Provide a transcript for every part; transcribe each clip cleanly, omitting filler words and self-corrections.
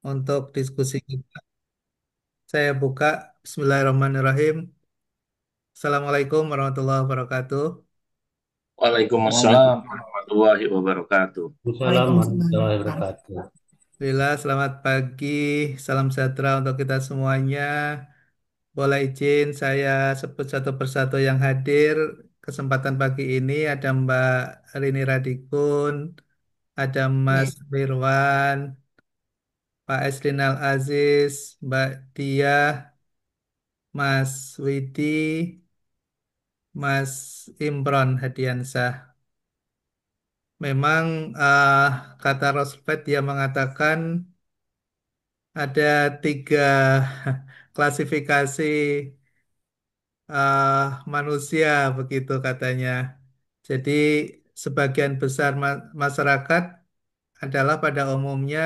untuk diskusi kita. Saya buka Bismillahirrahmanirrahim. Assalamualaikum warahmatullahi wabarakatuh. Waalaikumsalam Waalaikumsalam warahmatullahi wabarakatuh. warahmatullahi wabarakatuh. Alhamdulillah, selamat pagi. Salam sejahtera untuk kita semuanya. Boleh izin saya sebut satu persatu yang hadir. Kesempatan pagi ini ada Mbak Rini Radikun, ada Mas Firwan, Pak Esrinal Aziz, Mbak Diah, Mas Widi, Mas Imron Hadiansah. Memang eh, kata Roosevelt dia mengatakan ada tiga klasifikasi manusia begitu katanya. Jadi sebagian besar masyarakat adalah pada umumnya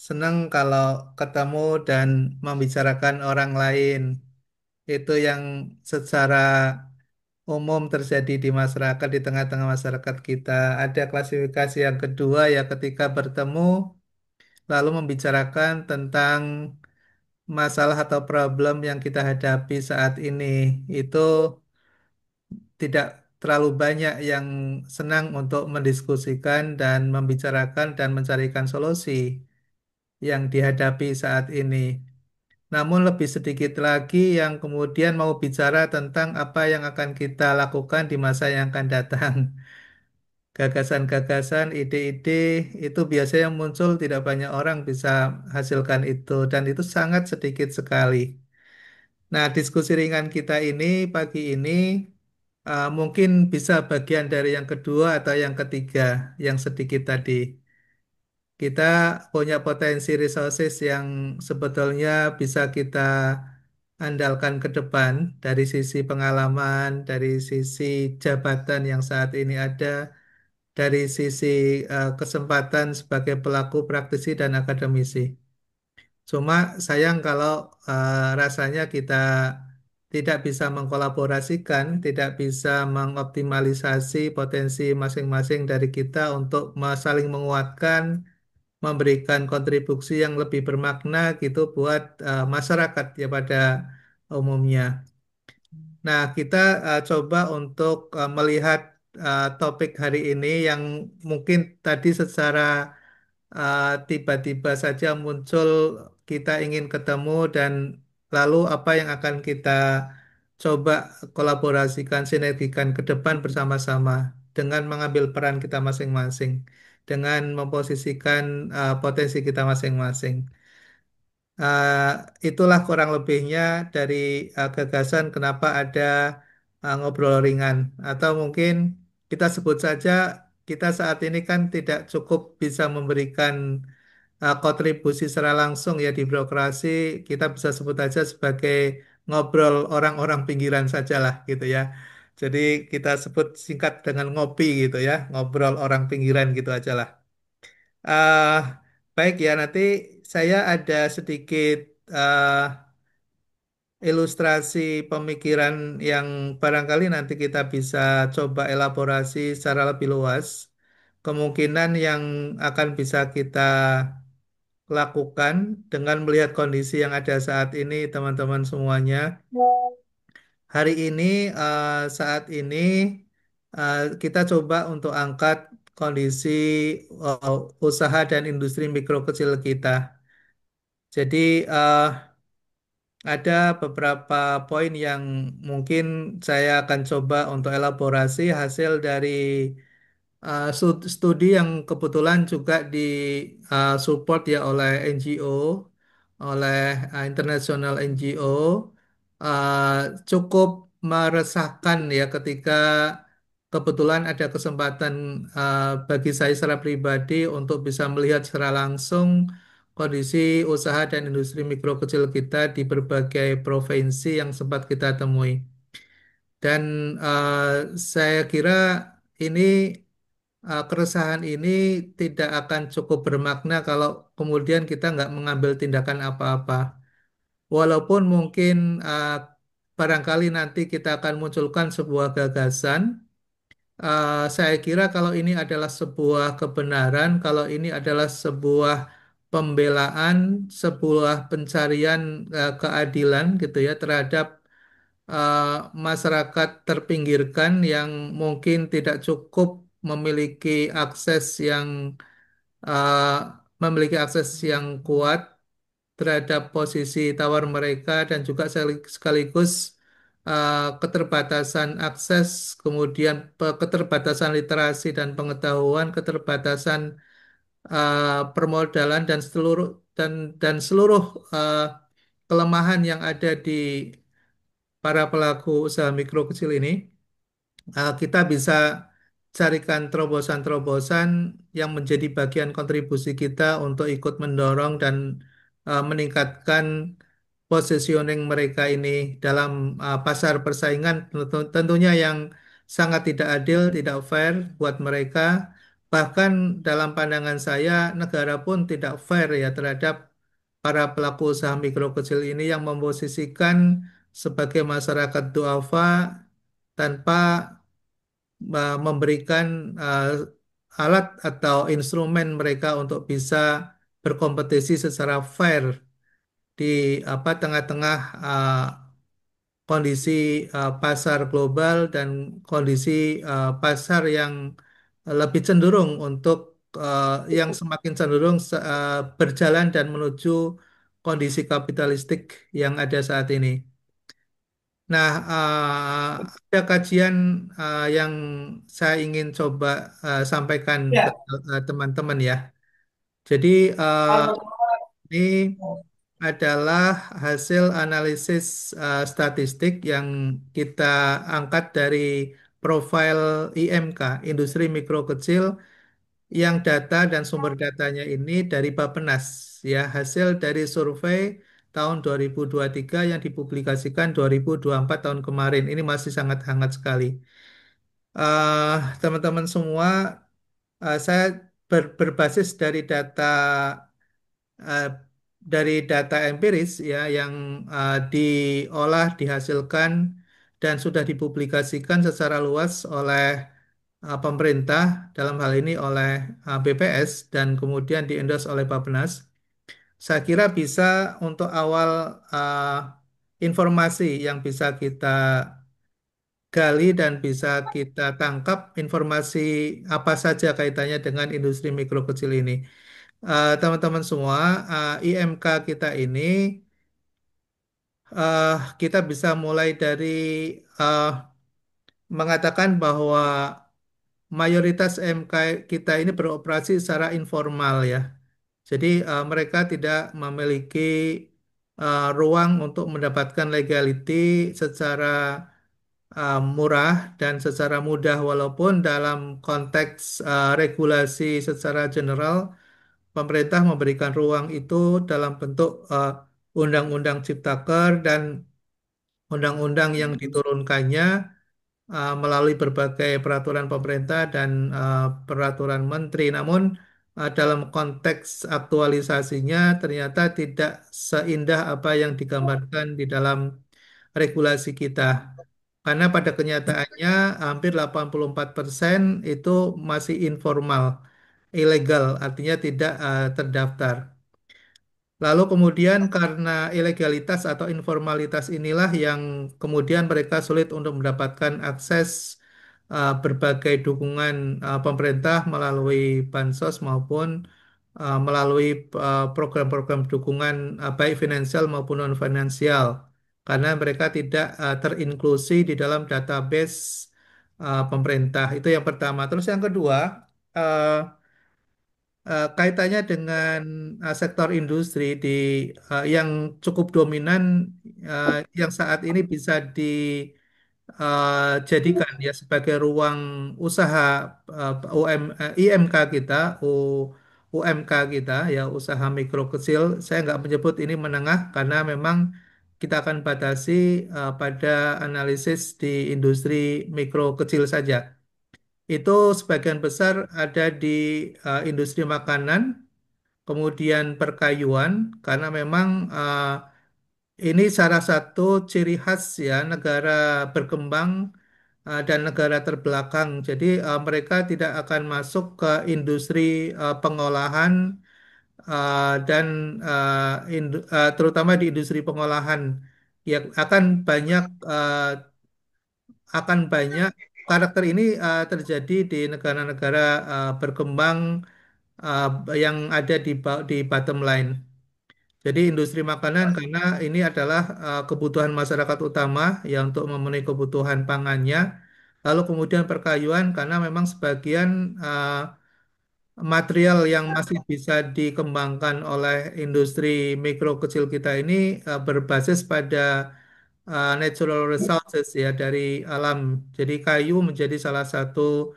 senang kalau ketemu dan membicarakan orang lain. Itu yang secara umum terjadi di masyarakat, di tengah-tengah masyarakat kita. Ada klasifikasi yang kedua ya ketika bertemu lalu membicarakan tentang masalah atau problem yang kita hadapi saat ini. Itu tidak terlalu banyak yang senang untuk mendiskusikan dan membicarakan dan mencarikan solusi yang dihadapi saat ini. Namun lebih sedikit lagi yang kemudian mau bicara tentang apa yang akan kita lakukan di masa yang akan datang. Gagasan-gagasan, ide-ide itu biasanya muncul tidak banyak orang bisa hasilkan itu dan itu sangat sedikit sekali. Nah, diskusi ringan kita ini pagi ini mungkin bisa bagian dari yang kedua atau yang ketiga yang sedikit tadi. Kita punya potensi resources yang sebetulnya bisa kita andalkan ke depan dari sisi pengalaman, dari sisi jabatan yang saat ini ada, dari sisi kesempatan sebagai pelaku praktisi dan akademisi. Cuma sayang kalau rasanya kita tidak bisa mengkolaborasikan, tidak bisa mengoptimalisasi potensi masing-masing dari kita untuk saling menguatkan, memberikan kontribusi yang lebih bermakna gitu buat masyarakat ya pada umumnya. Nah, kita coba untuk melihat topik hari ini yang mungkin tadi secara tiba-tiba saja muncul kita ingin ketemu dan lalu apa yang akan kita coba kolaborasikan, sinergikan ke depan bersama-sama dengan mengambil peran kita masing-masing, dengan memposisikan potensi kita masing-masing. Eh, itulah kurang lebihnya dari gagasan kenapa ada ngobrol ringan. Atau mungkin kita sebut saja kita saat ini kan tidak cukup bisa memberikan kontribusi secara langsung ya di birokrasi. Kita bisa sebut aja sebagai ngobrol orang-orang pinggiran sajalah gitu ya. Jadi kita sebut singkat dengan ngopi gitu ya, ngobrol orang pinggiran gitu aja lah. Ah, baik ya, nanti saya ada sedikit ah, ilustrasi pemikiran yang barangkali nanti kita bisa coba elaborasi secara lebih luas. Kemungkinan yang akan bisa kita lakukan dengan melihat kondisi yang ada saat ini, teman-teman semuanya. Hari ini, saat ini, kita coba untuk angkat kondisi usaha dan industri mikro kecil kita. Jadi ada beberapa poin yang mungkin saya akan coba untuk elaborasi hasil dari studi yang kebetulan juga di support ya oleh NGO, oleh international NGO, cukup meresahkan ya ketika kebetulan ada kesempatan bagi saya secara pribadi untuk bisa melihat secara langsung kondisi usaha dan industri mikro kecil kita di berbagai provinsi yang sempat kita temui. Dan saya kira ini keresahan ini tidak akan cukup bermakna kalau kemudian kita nggak mengambil tindakan apa-apa. Walaupun mungkin barangkali nanti kita akan munculkan sebuah gagasan, saya kira kalau ini adalah sebuah kebenaran, kalau ini adalah sebuah pembelaan sebuah pencarian keadilan gitu ya terhadap eh, masyarakat terpinggirkan yang mungkin tidak cukup memiliki akses yang eh, kuat terhadap posisi tawar mereka dan juga sekaligus keterbatasan akses, kemudian keterbatasan literasi dan pengetahuan, keterbatasan permodalan dan seluruh eh, kelemahan yang ada di para pelaku usaha mikro kecil ini. Kita bisa carikan terobosan-terobosan yang menjadi bagian kontribusi kita untuk ikut mendorong dan meningkatkan positioning mereka ini dalam pasar persaingan tentunya yang sangat tidak adil, tidak fair buat mereka. Bahkan dalam pandangan saya, negara pun tidak fair ya terhadap para pelaku usaha mikro kecil ini yang memposisikan sebagai masyarakat duafa tanpa memberikan alat atau instrumen mereka untuk bisa berkompetisi secara fair di tengah-tengah kondisi pasar global dan kondisi pasar yang lebih cenderung untuk yang semakin cenderung berjalan dan menuju kondisi kapitalistik yang ada saat ini. Nah, ada kajian yang saya ingin coba sampaikan ke Ya. teman-teman ya. Jadi ini adalah hasil analisis statistik yang kita angkat dari profil IMK, Industri Mikro Kecil, yang data dan sumber datanya ini dari Bappenas, ya hasil dari survei tahun 2023 yang dipublikasikan 2024 tahun kemarin. Ini masih sangat hangat sekali. Teman-teman semua, saya berbasis eh, dari data empiris ya yang diolah, dihasilkan dan sudah dipublikasikan secara luas oleh pemerintah dalam hal ini oleh BPS dan kemudian di-endorse oleh Bappenas. Saya kira bisa untuk awal informasi yang bisa kita gali dan bisa kita tangkap informasi apa saja kaitannya dengan industri mikro kecil ini. Teman-teman semua, IMK kita ini eh, kita bisa mulai dari eh, mengatakan bahwa mayoritas MK kita ini beroperasi secara informal ya. Jadi mereka tidak memiliki ruang untuk mendapatkan legality secara murah dan secara mudah walaupun dalam konteks regulasi secara general pemerintah memberikan ruang itu dalam bentuk undang-undang Ciptaker dan undang-undang yang diturunkannya melalui berbagai peraturan pemerintah dan peraturan menteri. Namun dalam konteks aktualisasinya ternyata tidak seindah apa yang digambarkan di dalam regulasi kita. Karena pada kenyataannya hampir 84% itu masih informal, ilegal, artinya tidak terdaftar. Lalu kemudian karena ilegalitas atau informalitas inilah yang kemudian mereka sulit untuk mendapatkan akses berbagai dukungan pemerintah melalui bansos maupun melalui program-program dukungan baik finansial maupun non-finansial. Karena mereka tidak terinklusi di dalam database pemerintah. Itu yang pertama. Terus yang kedua, eh, kaitannya dengan sektor industri yang cukup dominan yang saat ini bisa dijadikan ya sebagai ruang usaha IMK kita, UMK kita ya usaha mikro kecil. Saya nggak menyebut ini menengah karena memang kita akan batasi pada analisis di industri mikro kecil saja. Itu sebagian besar ada di industri makanan, kemudian perkayuan, karena memang ini salah satu ciri khas ya negara berkembang dan negara terbelakang. Jadi mereka tidak akan masuk ke industri pengolahan dan terutama di industri pengolahan ya akan banyak uh, akan banyak karakter ini terjadi di negara-negara berkembang uh, yang ada di bottom line. Jadi industri makanan karena ini adalah kebutuhan masyarakat utama ya untuk memenuhi kebutuhan pangannya. Lalu kemudian perkayuan karena memang sebagian material yang masih bisa dikembangkan oleh industri mikro kecil kita ini berbasis pada natural resources ya dari alam. Jadi kayu menjadi salah satu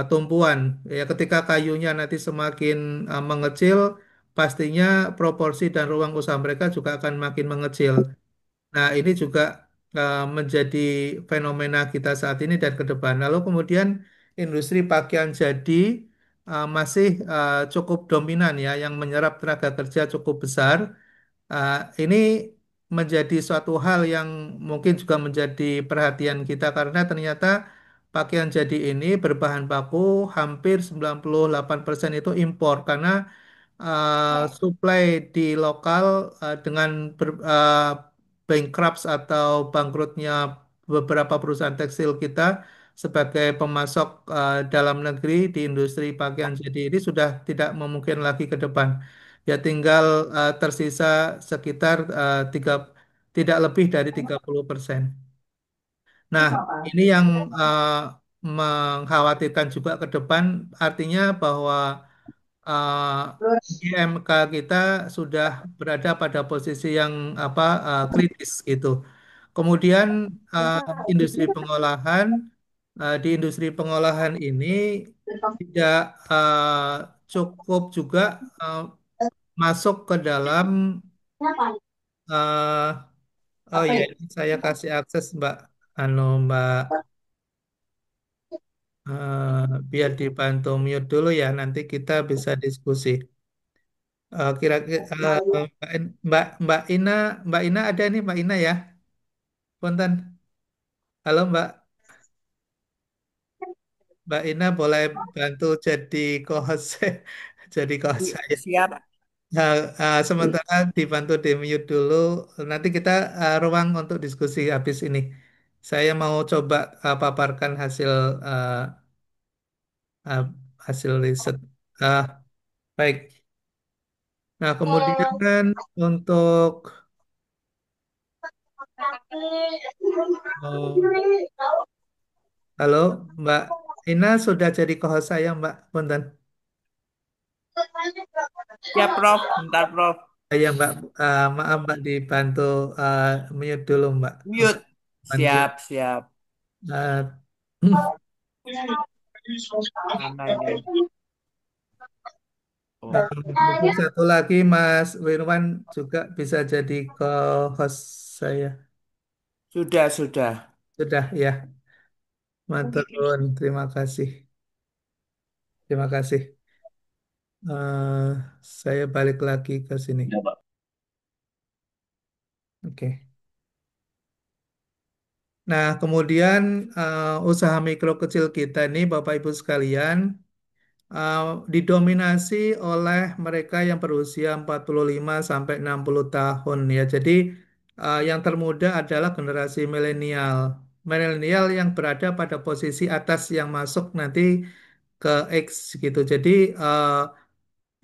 tumpuan. Ya ketika kayunya nanti semakin mengecil, pastinya proporsi dan ruang usaha mereka juga akan makin mengecil. Nah, ini juga menjadi fenomena kita saat ini dan ke depan. Lalu kemudian industri pakaian jadi masih cukup dominan ya, yang menyerap tenaga kerja cukup besar. Uh, ini menjadi suatu hal yang mungkin juga menjadi perhatian kita karena ternyata pakaian jadi ini berbahan baku hampir 98% itu impor karena supply di lokal dengan bankrupt atau bangkrutnya beberapa perusahaan tekstil kita sebagai pemasok dalam negeri di industri pakaian jadi ini sudah tidak memungkinkan lagi ke depan. Ya tinggal tersisa sekitar tidak lebih dari 30%. Nah, ini yang mengkhawatirkan juga ke depan artinya bahwa IMK kita sudah berada pada posisi yang kritis gitu. Kemudian uh, industri pengolahan di industri pengolahan ini tidak cukup juga uh, masuk ke dalam uh, oh ya ini saya kasih akses Mbak biar dibantu mute dulu ya nanti kita bisa diskusi. Kira-kira Mbak Ina ada nih Mbak Ina ya, punten. Halo Mbak Ina boleh bantu jadi co-host jadi co-host saya. Siap. Nah, sementara dibantu di mute dulu, nanti kita ruang untuk diskusi habis ini. Saya mau coba paparkan uh, uh, hasil riset. Ah, baik. Nah, kemudian untuk oh, halo, Mbak Ina sudah jadi co-host saya, Mbak. Punten. Siap, Prof. Bentar, Prof. Ya, Mbak. Maaf, Mbak, dibantu uh, mute dulu, Mbak. Untuk Mute. bantu. Siap, siap. Uh, Mana ini? nah, Oh, mungkin satu lagi, Mas Wirwan juga bisa jadi co-host saya. sudah, sudah. Sudah, ya. Matur nuwun. Terima kasih. Terima kasih. Saya balik lagi ke sini. Oke. Nah, kemudian usaha mikro kecil kita ini, Bapak Ibu sekalian, uh, didominasi oleh mereka yang berusia 45 sampai 60 tahun ya. Jadi yang termuda adalah generasi milenial. Milenial yang berada pada posisi atas yang masuk nanti ke X gitu. Jadi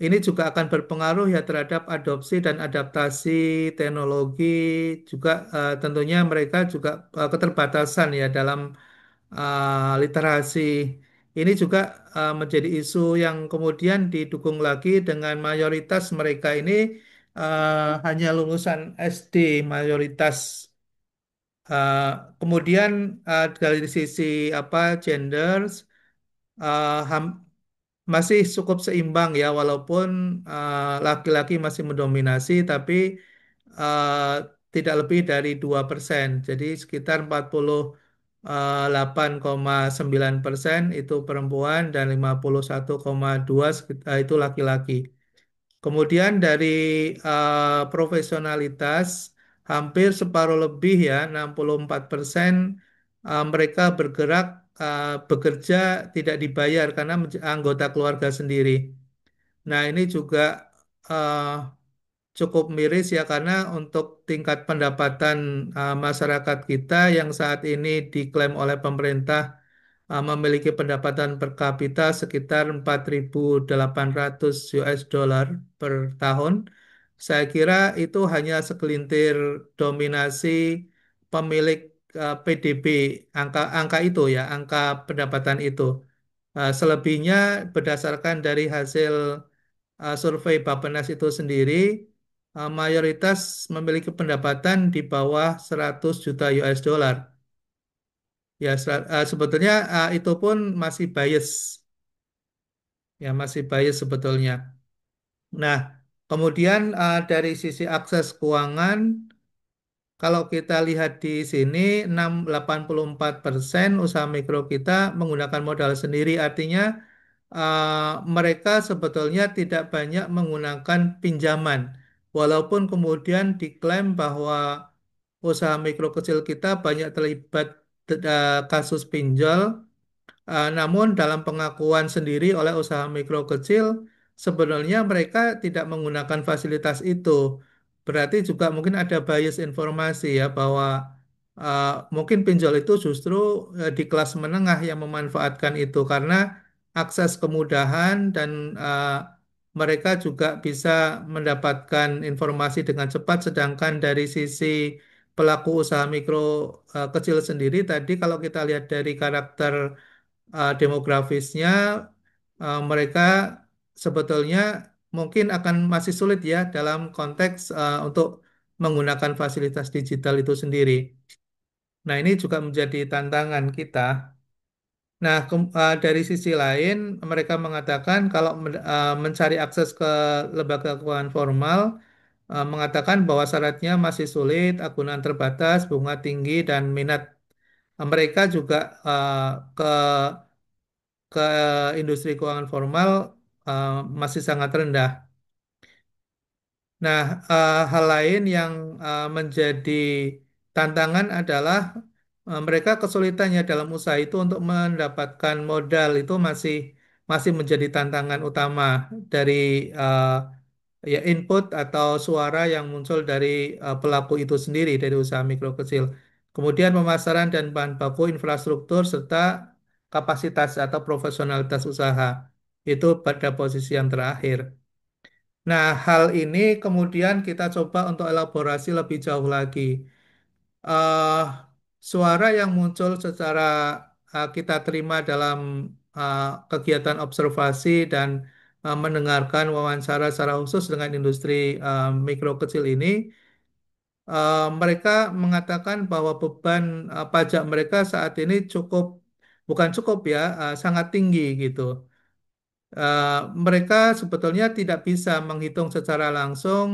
ini juga akan berpengaruh ya terhadap adopsi dan adaptasi teknologi juga tentunya mereka juga keterbatasan ya dalam literasi. Ini juga menjadi isu yang kemudian didukung lagi dengan mayoritas mereka ini hanya lulusan SD mayoritas. Uh, Kemudian dari sisi gender masih cukup seimbang ya walaupun laki-laki masih mendominasi tapi uh, tidak lebih dari 2%. Jadi sekitar 48,9% itu perempuan dan 51,2 itu laki-laki. Kemudian dari profesionalitas hampir separuh lebih ya 64% mereka bergerak bekerja tidak dibayar karena anggota keluarga sendiri. Nah, ini juga eh, cukup miris ya karena untuk tingkat pendapatan masyarakat kita yang saat ini diklaim oleh pemerintah memiliki pendapatan per kapita sekitar 4.800 US dollar per tahun. Saya kira itu hanya segelintir dominasi pemilik PDB, angka itu ya, angka pendapatan itu. Selebihnya berdasarkan dari hasil survei Bappenas itu sendiri, mayoritas memiliki pendapatan di bawah 100 juta US dollar. Ya, sebetulnya itu pun masih bias, ya masih bias sebetulnya. Nah, kemudian dari sisi akses keuangan, kalau kita lihat di sini 84% usaha mikro kita menggunakan modal sendiri, artinya mereka sebetulnya tidak banyak menggunakan pinjaman. Walaupun kemudian diklaim bahwa usaha mikro kecil kita banyak terlibat kasus pinjol. Namun dalam pengakuan sendiri oleh usaha mikro kecil, sebenarnya mereka tidak menggunakan fasilitas itu. Berarti juga mungkin ada bias informasi ya bahwa uh, mungkin pinjol itu justru di kelas menengah yang memanfaatkan itu karena akses kemudahan dan mereka juga bisa mendapatkan informasi dengan cepat. Sedangkan dari sisi pelaku usaha mikro kecil sendiri tadi kalau kita lihat dari karakter demografisnya, mereka sebetulnya mungkin akan masih sulit ya dalam konteks untuk menggunakan fasilitas digital itu sendiri. Nah, ini juga menjadi tantangan kita. Nah, dari sisi lain, mereka mengatakan kalau mencari akses ke lembaga keuangan formal, mengatakan bahwa syaratnya masih sulit, agunan terbatas, bunga tinggi, dan minat mereka juga ke industri keuangan formal uh, masih sangat rendah. Nah, hal lain yang menjadi tantangan adalah mereka kesulitannya dalam usaha itu untuk mendapatkan modal itu masih masih menjadi tantangan utama dari uh, ya input atau suara yang muncul dari pelaku itu sendiri dari usaha mikro kecil. Kemudian pemasaran dan bahan baku infrastruktur serta kapasitas atau profesionalitas usaha itu pada posisi yang terakhir. Nah, hal ini kemudian kita coba untuk elaborasi lebih jauh lagi. eh Suara yang muncul secara kita terima dalam eh, kegiatan observasi dan mendengarkan wawancara secara khusus dengan industri mikro kecil ini, mereka mengatakan bahwa beban pajak mereka saat ini cukup, bukan cukup ya, sangat tinggi gitu. Eh, Mereka sebetulnya tidak bisa menghitung secara langsung,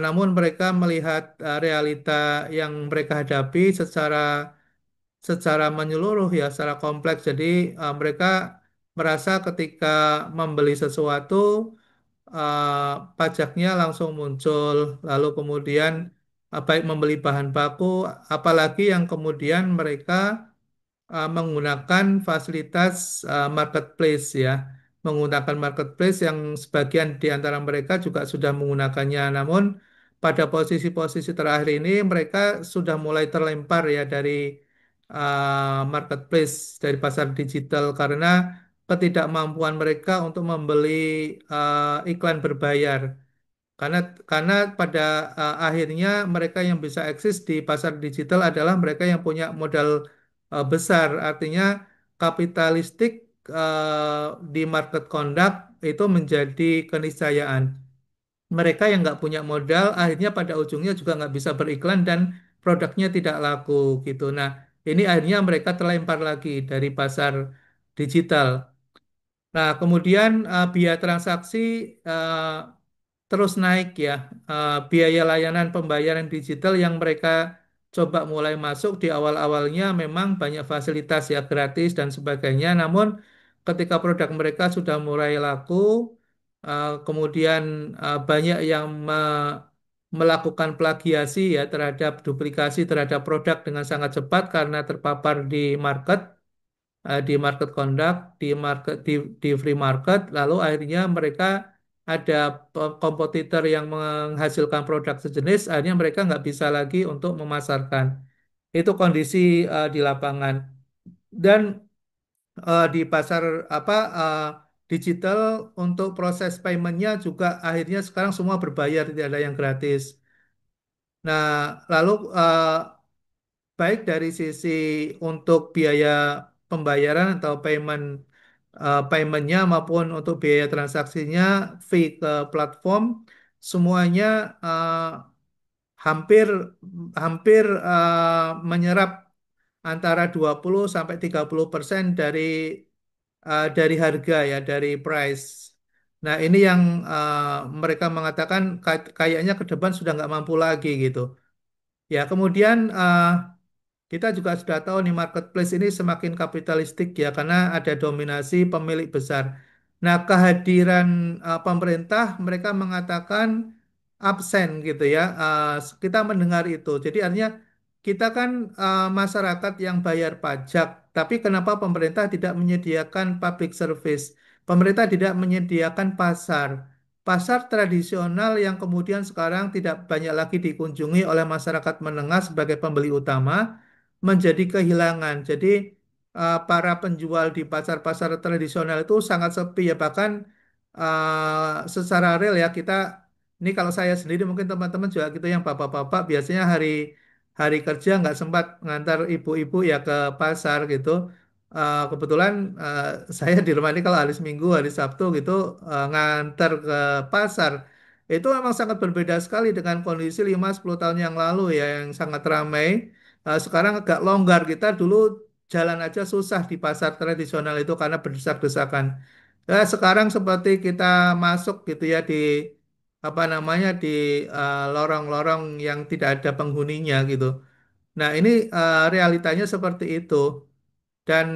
namun mereka melihat realita yang mereka hadapi secara menyeluruh ya, secara kompleks. Jadi mereka merasa ketika membeli sesuatu, pajaknya langsung muncul, lalu kemudian baik membeli bahan baku, apalagi yang kemudian mereka menggunakan fasilitas marketplace ya, menggunakan marketplace yang sebagian di antara mereka juga sudah menggunakannya. Namun pada posisi-posisi terakhir ini mereka sudah mulai terlempar ya dari marketplace, dari pasar digital karena ketidakmampuan mereka untuk membeli iklan berbayar. Karena karena pada akhirnya mereka yang bisa eksis di pasar digital adalah mereka yang punya modal besar. Artinya kapitalistik di market conduct itu menjadi keniscayaan. Mereka yang nggak punya modal akhirnya pada ujungnya juga nggak bisa beriklan dan produknya tidak laku gitu. Nah, ini akhirnya mereka terlempar lagi dari pasar digital. Nah, kemudian biaya transaksi eh, terus naik ya. Biaya layanan pembayaran digital yang mereka coba mulai masuk di awal-awalnya memang banyak fasilitas ya gratis dan sebagainya. Namun ketika produk mereka sudah mulai laku, kemudian banyak yang melakukan plagiasi ya terhadap duplikasi terhadap produk dengan sangat cepat karena terpapar di market conduct, di free market, lalu akhirnya mereka ada kompetitor yang menghasilkan produk sejenis, akhirnya mereka nggak bisa lagi untuk memasarkan. Itu kondisi di lapangan. Dan di pasar apa digital untuk proses paymentnya juga akhirnya sekarang semua berbayar, tidak ada yang gratis. Nah, lalu baik dari sisi untuk biaya pembayaran atau paymentnya maupun untuk biaya transaksinya, fee ke platform, semuanya hampir hampir menyerap antara 20 sampai 30% dari harga ya, dari price. Nah, ini yang mereka mengatakan kayaknya ke depan sudah nggak mampu lagi gitu. Ya, kemudian kita juga sudah tahu nih marketplace ini semakin kapitalistik ya karena ada dominasi pemilik besar. Nah, kehadiran pemerintah mereka mengatakan absen gitu ya. Kita mendengar itu. Jadi artinya kita kan masyarakat yang bayar pajak, tapi kenapa pemerintah tidak menyediakan public service? Pemerintah tidak menyediakan pasar. Pasar tradisional yang kemudian sekarang tidak banyak lagi dikunjungi oleh masyarakat menengah sebagai pembeli utama menjadi kehilangan. Jadi para penjual di pasar-pasar tradisional itu sangat sepi ya bahkan secara real ya kita ini kalau saya sendiri mungkin teman-teman juga gitu yang bapak-bapak biasanya hari hari kerja nggak sempat ngantar ibu-ibu ya ke pasar gitu. Kebetulan saya di rumah ini kalau hari Minggu, hari Sabtu gitu ngantar ke pasar. Itu memang sangat berbeda sekali dengan kondisi 5-10 tahun yang lalu ya yang sangat ramai. Sekarang agak longgar kita dulu jalan aja susah di pasar tradisional itu karena berdesak-desakan. Sekarang seperti kita masuk gitu ya di apa namanya di lorong-lorong yang tidak ada penghuninya gitu. Nah, ini realitanya seperti itu dan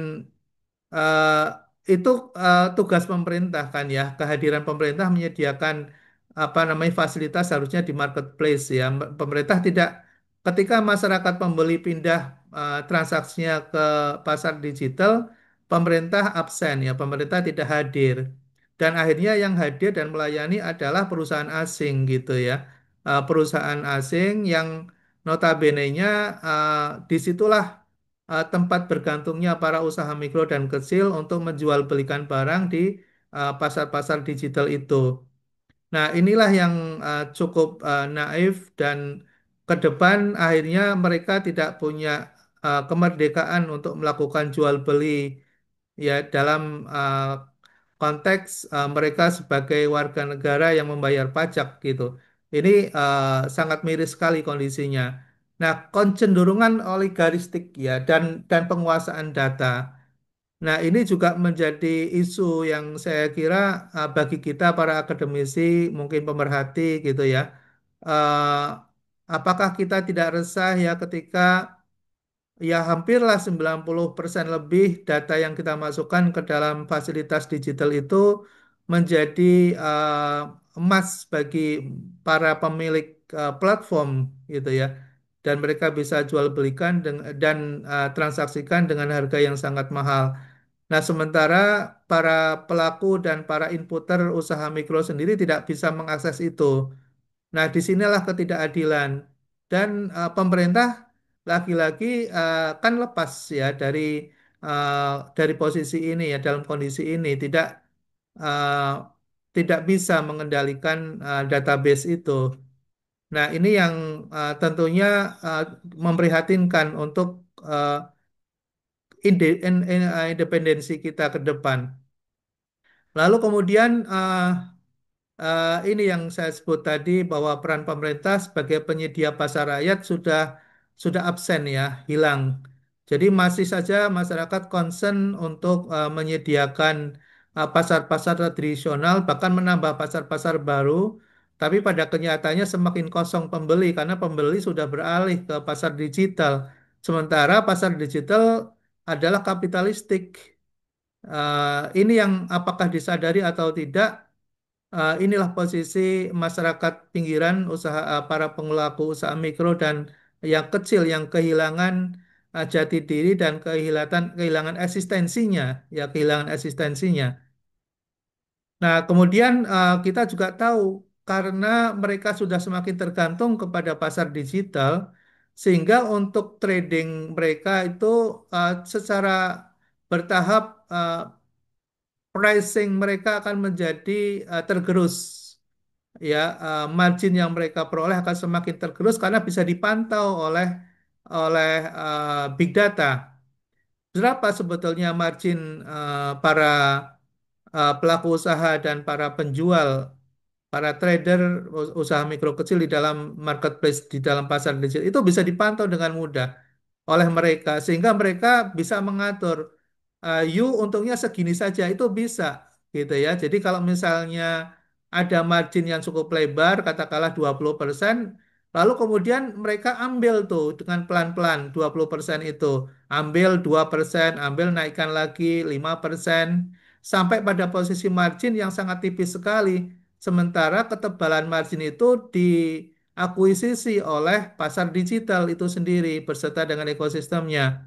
eh, itu tugas pemerintah kan ya, kehadiran pemerintah menyediakan apa namanya fasilitas harusnya di marketplace ya. Pemerintah tidak ketika masyarakat pembeli pindah transaksinya ke pasar digital, pemerintah absen ya, pemerintah tidak hadir. Dan akhirnya yang hadir dan melayani adalah perusahaan asing gitu ya. Perusahaan asing yang notabene-nya disitulah tempat bergantungnya para usaha mikro dan kecil untuk menjual belikan barang di pasar-pasar digital itu. Nah, inilah yang cukup naif dan ke depan akhirnya mereka tidak punya kemerdekaan untuk melakukan jual beli ya dalam konteks mereka sebagai warga negara yang membayar pajak gitu. Ini sangat miris sekali kondisinya. Nah, kecenderungan oligaristik ya dan penguasaan data. Nah, ini juga menjadi isu yang saya kira bagi kita para akademisi, mungkin pemerhati gitu ya. Eh, apakah kita tidak resah ya ketika ya hampirlah 90% lebih data yang kita masukkan ke dalam fasilitas digital itu menjadi emas bagi para pemilik platform gitu ya. Dan mereka bisa jual belikan dan transaksikan dengan harga yang sangat mahal. Nah, sementara para pelaku dan para inputer usaha mikro sendiri tidak bisa mengakses itu. Nah, disinilah ketidakadilan. Dan pemerintah lagi-lagi kan lepas ya eh, dari posisi ini ya dalam kondisi ini eh, tidak bisa mengendalikan database itu. Nah, ini yang tentunya eh, memprihatinkan untuk eh, independensi kita ke depan. Lalu kemudian ini yang saya sebut tadi bahwa peran pemerintah sebagai penyedia pasar rakyat sudah absen ya, hilang. Jadi masih saja masyarakat concern untuk menyediakan pasar-pasar tradisional, bahkan menambah pasar-pasar baru. Tapi pada kenyataannya semakin kosong pembeli karena pembeli sudah beralih ke pasar digital. Sementara pasar digital adalah kapitalistik. Ini yang apakah disadari atau tidak, inilah posisi masyarakat pinggiran usaha para pelaku usaha mikro dan yang kecil yang kehilangan jati diri dan kehilangan eksistensinya ya kehilangan eksistensinya. Nah, kemudian kita juga tahu karena mereka sudah semakin tergantung kepada pasar digital, sehingga untuk trading mereka itu secara bertahap pricing mereka akan menjadi tergerus. Ya, margin yang mereka peroleh akan semakin tergerus karena bisa dipantau oleh oleh big data. Berapa sebetulnya margin para pelaku usaha dan para penjual, para trader usaha mikro kecil di dalam marketplace, di dalam pasar digital itu bisa dipantau dengan mudah oleh mereka sehingga mereka bisa mengatur you untungnya segini saja itu bisa gitu ya. Jadi kalau misalnya ada margin yang cukup lebar katakanlah 20%, lalu kemudian mereka ambil tuh dengan pelan-pelan 20% itu, ambil 2%, ambil naikkan lagi 5% sampai pada posisi margin yang sangat tipis sekali. Sementara ketebalan margin itu diakuisisi oleh pasar digital itu sendiri beserta dengan ekosistemnya.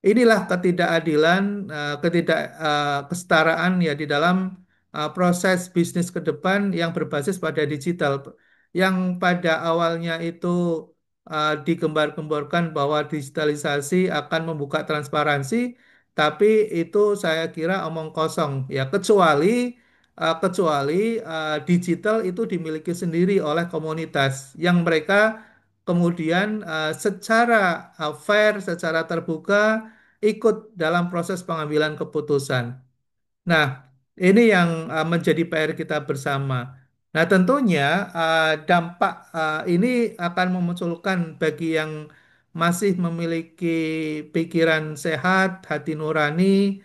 Inilah ketidakadilan, kesetaraan ya di dalam proses bisnis ke depan yang berbasis pada digital. Yang pada awalnya itu digembar-gemborkan bahwa digitalisasi akan membuka transparansi, tapi itu saya kira omong kosong ya kecuali digital itu dimiliki sendiri oleh komunitas yang mereka kemudian secara fair, secara terbuka ikut dalam proses pengambilan keputusan. Nah, ini yang menjadi PR kita bersama. Nah, tentunya dampak ini akan memunculkan bagi yang masih memiliki pikiran sehat, hati nurani,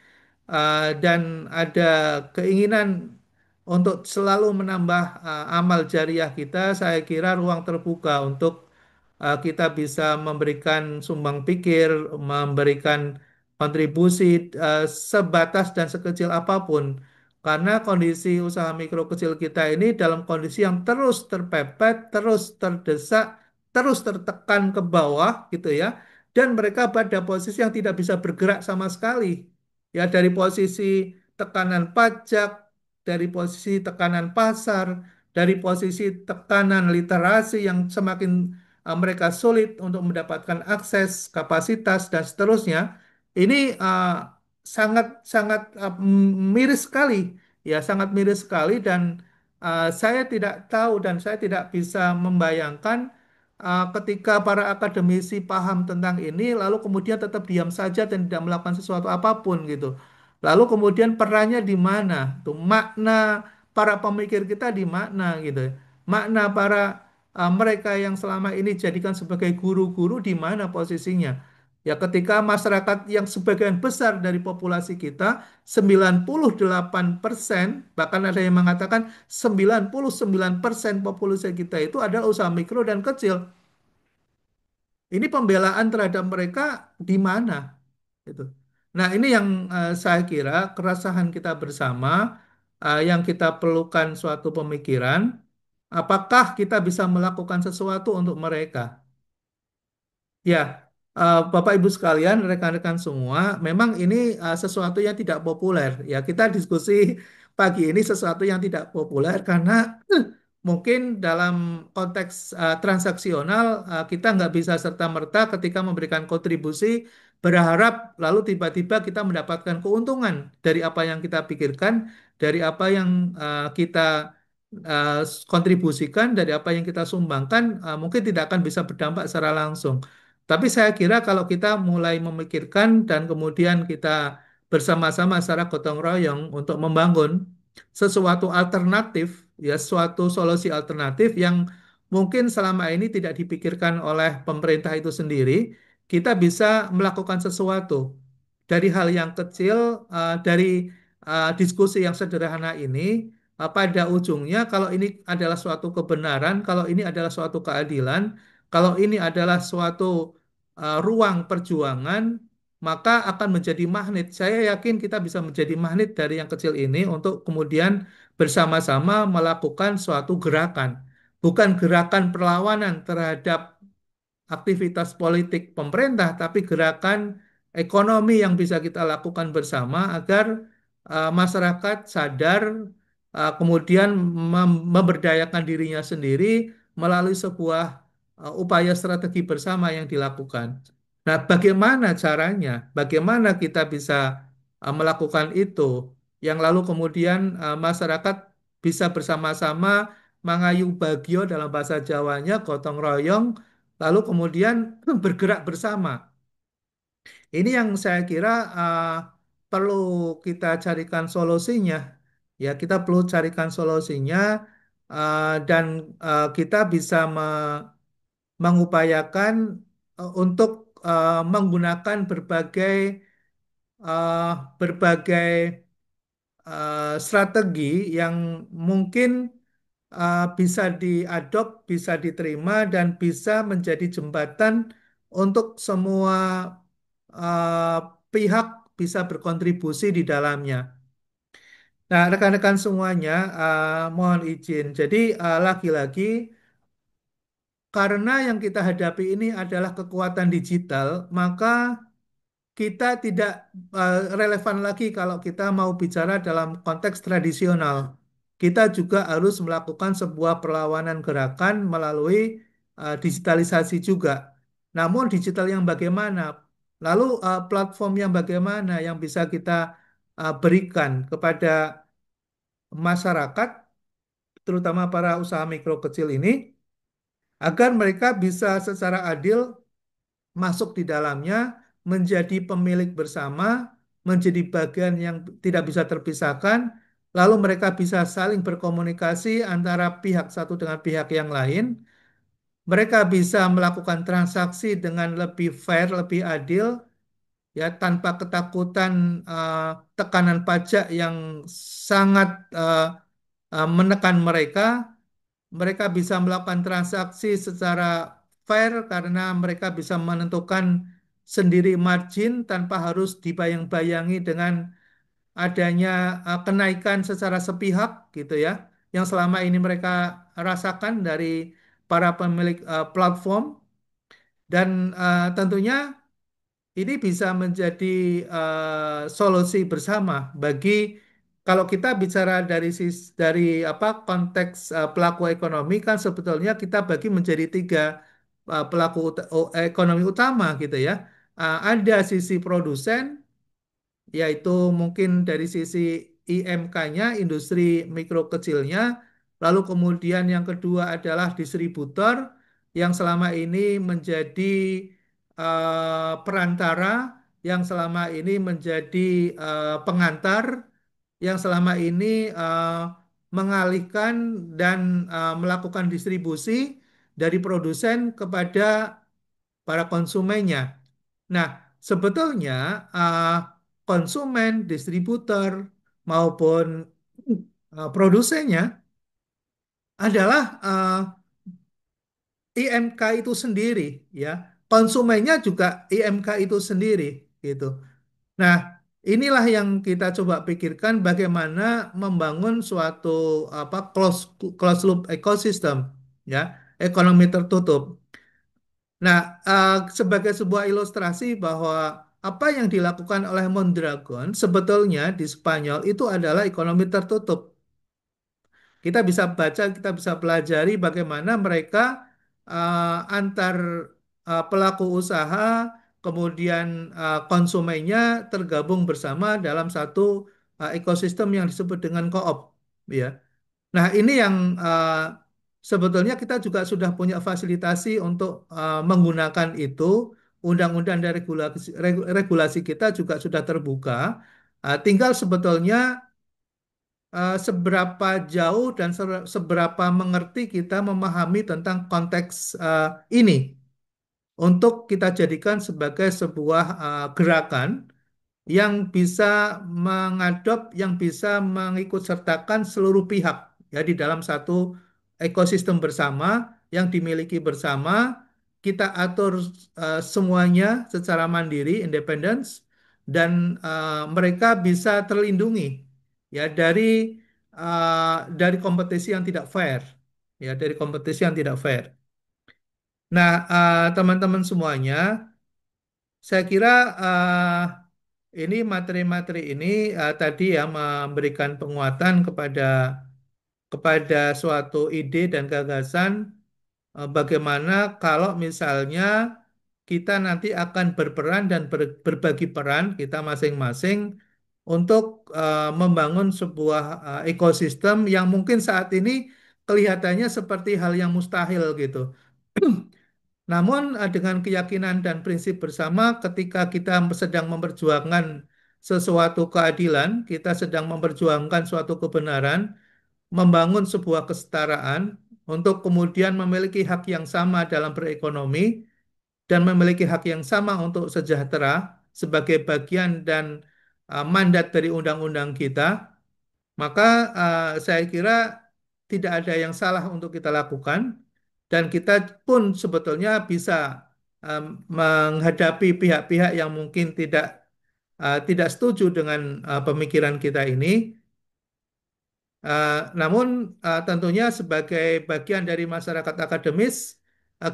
dan ada keinginan untuk selalu menambah amal jariah kita, saya kira ruang terbuka untuk kita bisa memberikan sumbang pikir, memberikan kontribusi sebatas dan sekecil apapun. Karena kondisi usaha mikro kecil kita ini dalam kondisi yang terus terpepet, terus terdesak, terus tertekan ke bawah gitu ya. Dan mereka pada posisi yang tidak bisa bergerak sama sekali. Ya dari posisi tekanan pajak, dari posisi tekanan pasar, dari posisi tekanan literasi yang semakin mereka sulit untuk mendapatkan akses, kapasitas, dan seterusnya. Ini sangat sangat miris sekali, ya sangat miris sekali dan saya tidak tahu dan saya tidak bisa membayangkan ketika para akademisi paham tentang ini, lalu kemudian tetap diam saja dan tidak melakukan sesuatu apapun gitu. Lalu kemudian perannya di mana? Tuh makna para pemikir kita di mana gitu. Makna para mereka yang selama ini jadikan sebagai guru-guru di mana posisinya? Ya ketika masyarakat yang sebagian besar dari populasi kita 98%, bahkan ada yang mengatakan 99% populasi kita itu adalah usaha mikro dan kecil. Ini pembelaan terhadap mereka di mana? Gitu. Nah, ini yang saya kira keresahan kita bersama, yang kita perlukan suatu pemikiran, apakah kita bisa melakukan sesuatu untuk mereka? Ya, Bapak Ibu sekalian, rekan-rekan semua, memang ini sesuatu yang tidak populer. Ya, kita diskusi pagi ini sesuatu yang tidak populer karena mungkin dalam konteks transaksional kita nggak bisa serta-merta ketika memberikan kontribusi berharap lalu tiba-tiba kita mendapatkan keuntungan dari apa yang kita pikirkan, dari apa yang kita uh, kontribusikan, dari apa yang kita sumbangkan, mungkin tidak akan bisa berdampak secara langsung. Tapi saya kira kalau kita mulai memikirkan dan kemudian kita bersama-sama secara gotong royong untuk membangun sesuatu alternatif, ya suatu solusi alternatif yang mungkin selama ini tidak dipikirkan oleh pemerintah itu sendiri, kita bisa melakukan sesuatu dari hal yang kecil, dari diskusi yang sederhana ini, pada ujungnya kalau ini adalah suatu kebenaran, kalau ini adalah suatu keadilan, kalau ini adalah suatu ruang perjuangan, maka akan menjadi magnet. Saya yakin kita bisa menjadi magnet dari yang kecil ini untuk kemudian bersama-sama melakukan suatu gerakan. Bukan gerakan perlawanan terhadap aktivitas politik pemerintah, tapi gerakan ekonomi yang bisa kita lakukan bersama agar masyarakat sadar kemudian memberdayakan dirinya sendiri melalui sebuah upaya strategi bersama yang dilakukan. Nah, bagaimana caranya? Bagaimana kita bisa melakukan itu? Yang lalu kemudian masyarakat bisa bersama-sama mengayuh bagio dalam bahasa Jawanya, gotong royong, lalu kemudian bergerak bersama. Ini yang saya kira perlu kita carikan solusinya. Ya, kita perlu carikan solusinya dan kita bisa mengupayakan untuk menggunakan eh, berbagai strategi yang mungkin bisa diadop, bisa diterima, dan bisa menjadi jembatan untuk semua eh, pihak bisa berkontribusi di dalamnya. Nah, rekan-rekan semuanya, mohon izin. Jadi, lagi-lagi, karena yang kita hadapi ini adalah kekuatan digital, maka kita tidak relevan lagi kalau kita mau bicara dalam konteks tradisional. Kita juga harus melakukan sebuah perlawanan gerakan melalui digitalisasi juga. Namun digital yang bagaimana? Lalu platform yang bagaimana yang bisa kita berikan kepada masyarakat, terutama para usaha mikro kecil ini, agar mereka bisa secara adil masuk di dalamnya, menjadi pemilik bersama, menjadi bagian yang tidak bisa terpisahkan, lalu mereka bisa saling berkomunikasi antara pihak satu dengan pihak yang lain, mereka bisa melakukan transaksi dengan lebih fair, lebih adil, ya tanpa ketakutan eh, tekanan pajak yang sangat menekan mereka. Mereka bisa melakukan transaksi secara fair karena mereka bisa menentukan sendiri margin tanpa harus dibayang-bayangi dengan adanya kenaikan secara sepihak gitu ya, yang selama ini mereka rasakan dari para pemilik platform. Dan tentunya ini bisa menjadi solusi bersama bagi, kalau kita bicara dari apa konteks pelaku ekonomi, kan sebetulnya kita bagi menjadi tiga pelaku ekonomi utama gitu ya. Ada sisi produsen, yaitu mungkin dari sisi IMK-nya, industri mikro kecilnya, lalu kemudian yang kedua adalah distributor yang selama ini menjadi perantara, yang selama ini menjadi pengantar, yang selama ini mengalihkan dan melakukan distribusi dari produsen kepada para konsumennya. Nah, sebetulnya uh, konsumen, distributor maupun produsennya adalah IMK itu sendiri, ya. Konsumennya juga IMK itu sendiri, gitu. Nah, inilah yang kita coba pikirkan bagaimana membangun suatu apa close loop ecosystem, ya, ekonomi tertutup. Nah, sebagai sebuah ilustrasi bahwa apa yang dilakukan oleh Mondragon sebetulnya di Spanyol itu adalah ekonomi tertutup. Kita bisa baca, kita bisa pelajari bagaimana mereka antar pelaku usaha, kemudian konsumennya tergabung bersama dalam satu ekosistem yang disebut dengan co-op, ya. Nah, ini yang sebetulnya kita juga sudah punya fasilitasi untuk menggunakan itu. Undang-undang dan regulasi kita juga sudah terbuka. Tinggal sebetulnya seberapa jauh dan seberapa mengerti kita memahami tentang konteks ini untuk kita jadikan sebagai sebuah gerakan yang bisa mengadop, yang bisa mengikut sertakan seluruh pihak ya di dalam satu ekosistem bersama yang dimiliki bersama. Kita atur semuanya secara mandiri, independence, dan mereka bisa terlindungi ya dari kompetisi yang tidak fair, ya dari kompetisi yang tidak fair. Nah, teman-teman semuanya, saya kira ini materi-materi ini tadi ya memberikan penguatan kepada suatu ide dan gagasan bagaimana kalau misalnya kita nanti akan berperan dan berbagi peran kita masing-masing untuk membangun sebuah ekosistem yang mungkin saat ini kelihatannya seperti hal yang mustahil gitu. Namun dengan keyakinan dan prinsip bersama ketika kita sedang memperjuangkan sesuatu keadilan, kita sedang memperjuangkan suatu kebenaran, membangun sebuah kesetaraan untuk kemudian memiliki hak yang sama dalam berekonomi dan memiliki hak yang sama untuk sejahtera sebagai bagian dan mandat dari undang-undang kita, maka saya kira tidak ada yang salah untuk kita lakukan dan kita pun sebetulnya bisa um, menghadapi pihak-pihak yang mungkin tidak setuju dengan pemikiran kita ini. Namun tentunya sebagai bagian dari masyarakat akademis,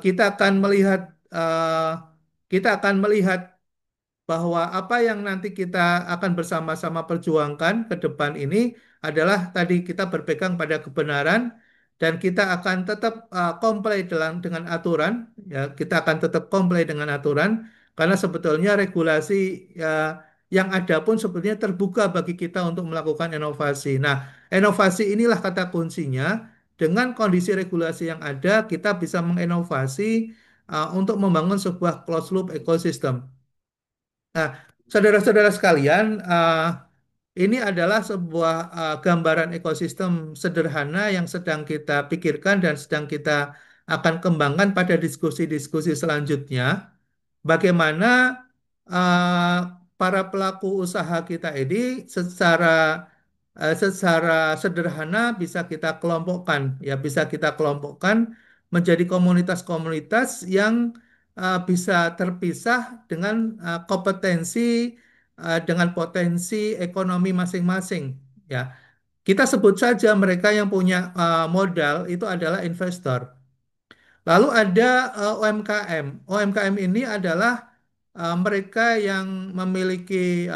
kita akan melihat eh, bahwa apa yang nanti kita akan bersama-sama perjuangkan ke depan ini adalah tadi kita berpegang pada kebenaran dan kita akan tetap comply dengan aturan, ya kita akan tetap comply dengan aturan karena sebetulnya regulasi ya, yang ada pun sebetulnya terbuka bagi kita untuk melakukan inovasi. Nah, inovasi inilah kata kuncinya. Dengan kondisi regulasi yang ada, kita bisa menginovasi untuk membangun sebuah closed loop ekosistem. Nah, saudara-saudara sekalian, ini adalah sebuah gambaran ekosistem sederhana yang sedang kita pikirkan dan sedang kita akan kembangkan pada diskusi-diskusi selanjutnya. Bagaimana eh, para pelaku usaha kita ini secara sederhana bisa kita kelompokkan, ya bisa kita kelompokkan menjadi komunitas-komunitas yang bisa terpisah dengan kompetensi dengan potensi ekonomi masing-masing. Ya, kita sebut saja mereka yang punya modal itu adalah investor. Lalu ada UMKM. UMKM ini adalah mereka yang memiliki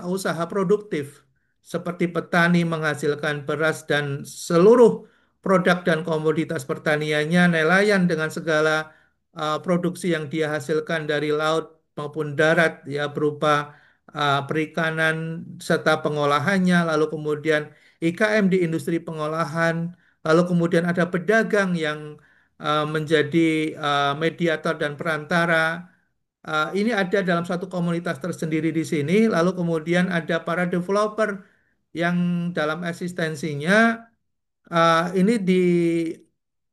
usaha produktif seperti petani menghasilkan beras dan seluruh produk dan komoditas pertaniannya, nelayan dengan segala produksi yang dia hasilkan dari laut maupun darat ya berupa perikanan serta pengolahannya, lalu kemudian IKM di industri pengolahan, lalu kemudian ada pedagang yang menjadi mediator dan perantara. Ini ada dalam satu komunitas tersendiri di sini, lalu kemudian ada para developer yang dalam eksistensinya ini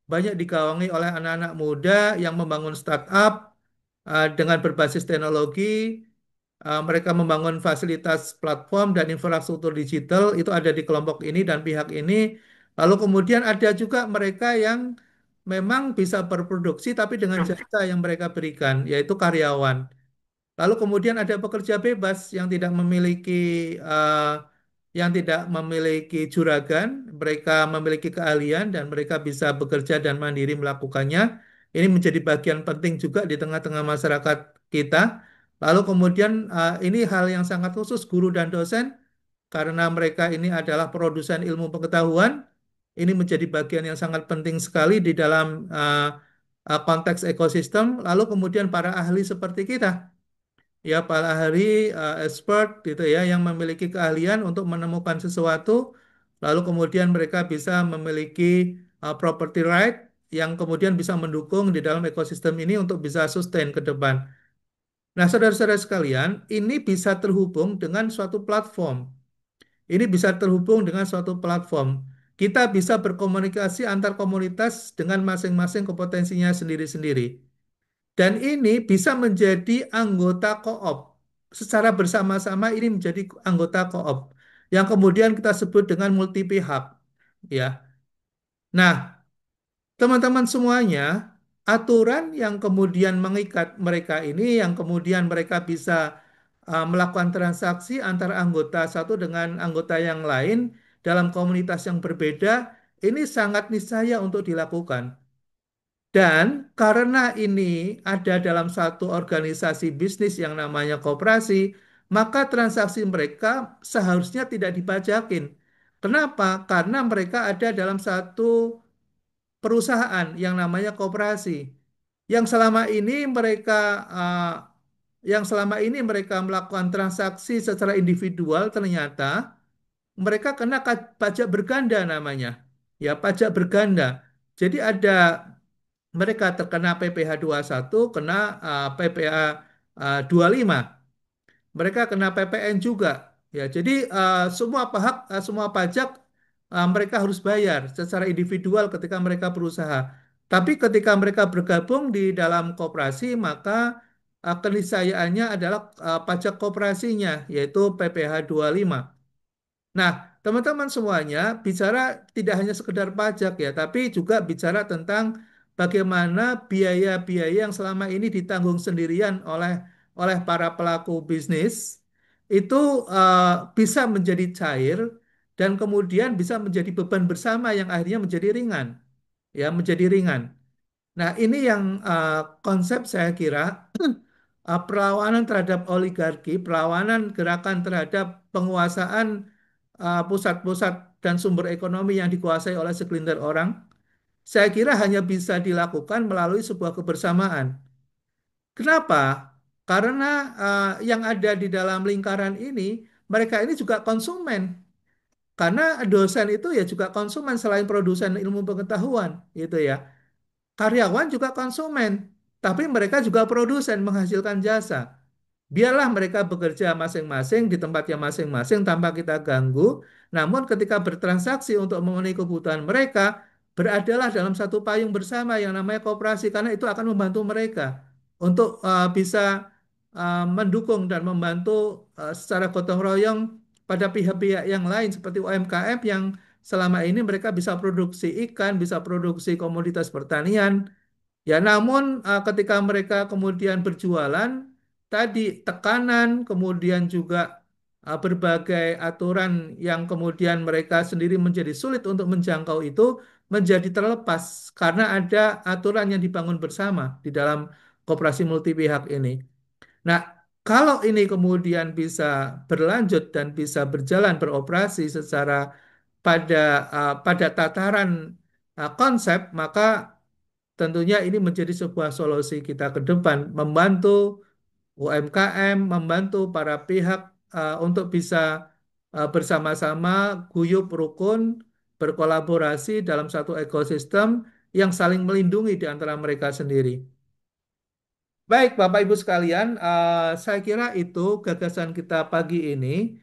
banyak digawangi oleh anak-anak muda yang membangun startup dengan berbasis teknologi. Mereka membangun fasilitas platform dan infrastruktur digital, itu ada di kelompok ini dan pihak ini. Lalu kemudian ada juga mereka yang memang bisa berproduksi tapi dengan jasa yang mereka berikan, yaitu karyawan. Lalu kemudian ada pekerja bebas yang tidak memiliki juragan, mereka memiliki keahlian dan mereka bisa bekerja dan mandiri melakukannya. Ini menjadi bagian penting juga di tengah-tengah masyarakat kita. Lalu kemudian ini hal yang sangat khusus guru dan dosen karena mereka ini adalah produsen ilmu pengetahuan. Ini menjadi bagian yang sangat penting sekali di dalam konteks ekosistem. Lalu kemudian para ahli seperti kita ya para ahli expert gitu ya yang memiliki keahlian untuk menemukan sesuatu lalu kemudian mereka bisa memiliki property right yang kemudian bisa mendukung di dalam ekosistem ini untuk bisa sustain ke depan. Nah, saudara-saudara sekalian, ini bisa terhubung dengan suatu platform. Ini bisa terhubung dengan suatu platform. Kita bisa berkomunikasi antar komunitas dengan masing-masing kompetensinya sendiri-sendiri. Dan ini bisa menjadi anggota koop. Secara bersama-sama ini menjadi anggota koop. Yang kemudian kita sebut dengan multi pihak. Ya. Nah, teman-teman semuanya, aturan yang kemudian mengikat mereka ini, yang kemudian mereka bisa melakukan transaksi antara anggota satu dengan anggota yang lain dalam komunitas yang berbeda, ini sangat niscaya untuk dilakukan. Dan karena ini ada dalam satu organisasi bisnis yang namanya koperasi, maka transaksi mereka seharusnya tidak dipajakin. Kenapa? Karena mereka ada dalam satu perusahaan yang namanya koperasi. Yang selama ini mereka melakukan transaksi secara individual, ternyata mereka kena pajak berganda namanya. Ya, pajak berganda. Jadi mereka terkena PPh satu, kena PPh 25. Mereka kena PPN juga. Ya, jadi semua pajak mereka harus bayar secara individual ketika mereka berusaha. Tapi ketika mereka bergabung di dalam koperasi, maka keniscayaannya adalah pajak koperasinya, yaitu PPh 25. Nah, teman-teman semuanya bicara tidak hanya sekedar pajak ya, tapi juga bicara tentang bagaimana biaya-biaya yang selama ini ditanggung sendirian oleh oleh para pelaku bisnis itu bisa menjadi cair dan kemudian bisa menjadi beban bersama yang akhirnya menjadi ringan, ya, menjadi ringan. Nah, ini yang konsep saya kira perlawanan terhadap oligarki, perlawanan gerakan terhadap penguasaan pusat-pusat dan sumber ekonomi yang dikuasai oleh segelintir orang, saya kira hanya bisa dilakukan melalui sebuah kebersamaan. Kenapa? Karena yang ada di dalam lingkaran ini, mereka ini juga konsumen. Karena dosen itu ya juga konsumen selain produsen ilmu pengetahuan, gitu ya. Karyawan juga konsumen, tapi mereka juga produsen menghasilkan jasa. Biarlah mereka bekerja masing-masing di tempatnya masing-masing tanpa kita ganggu. Namun ketika bertransaksi untuk memenuhi kebutuhan mereka, beradalah dalam satu payung bersama yang namanya koperasi karena itu akan membantu mereka untuk bisa mendukung dan membantu secara gotong royong pada pihak-pihak yang lain seperti UMKM yang selama ini mereka bisa produksi ikan, bisa produksi komoditas pertanian. Ya, namun ketika mereka kemudian berjualan, tadi tekanan, kemudian juga berbagai aturan yang kemudian mereka sendiri menjadi sulit untuk menjangkau itu menjadi terlepas karena ada aturan yang dibangun bersama di dalam koperasi multi pihak ini. Nah, kalau ini kemudian bisa berlanjut dan bisa berjalan beroperasi secara pada tataran konsep, maka tentunya ini menjadi sebuah solusi kita ke depan, membantu UMKM, membantu para pihak untuk bisa bersama-sama guyup rukun berkolaborasi dalam satu ekosistem yang saling melindungi di antara mereka sendiri. Baik, Bapak Ibu sekalian, saya kira itu gagasan kita pagi ini.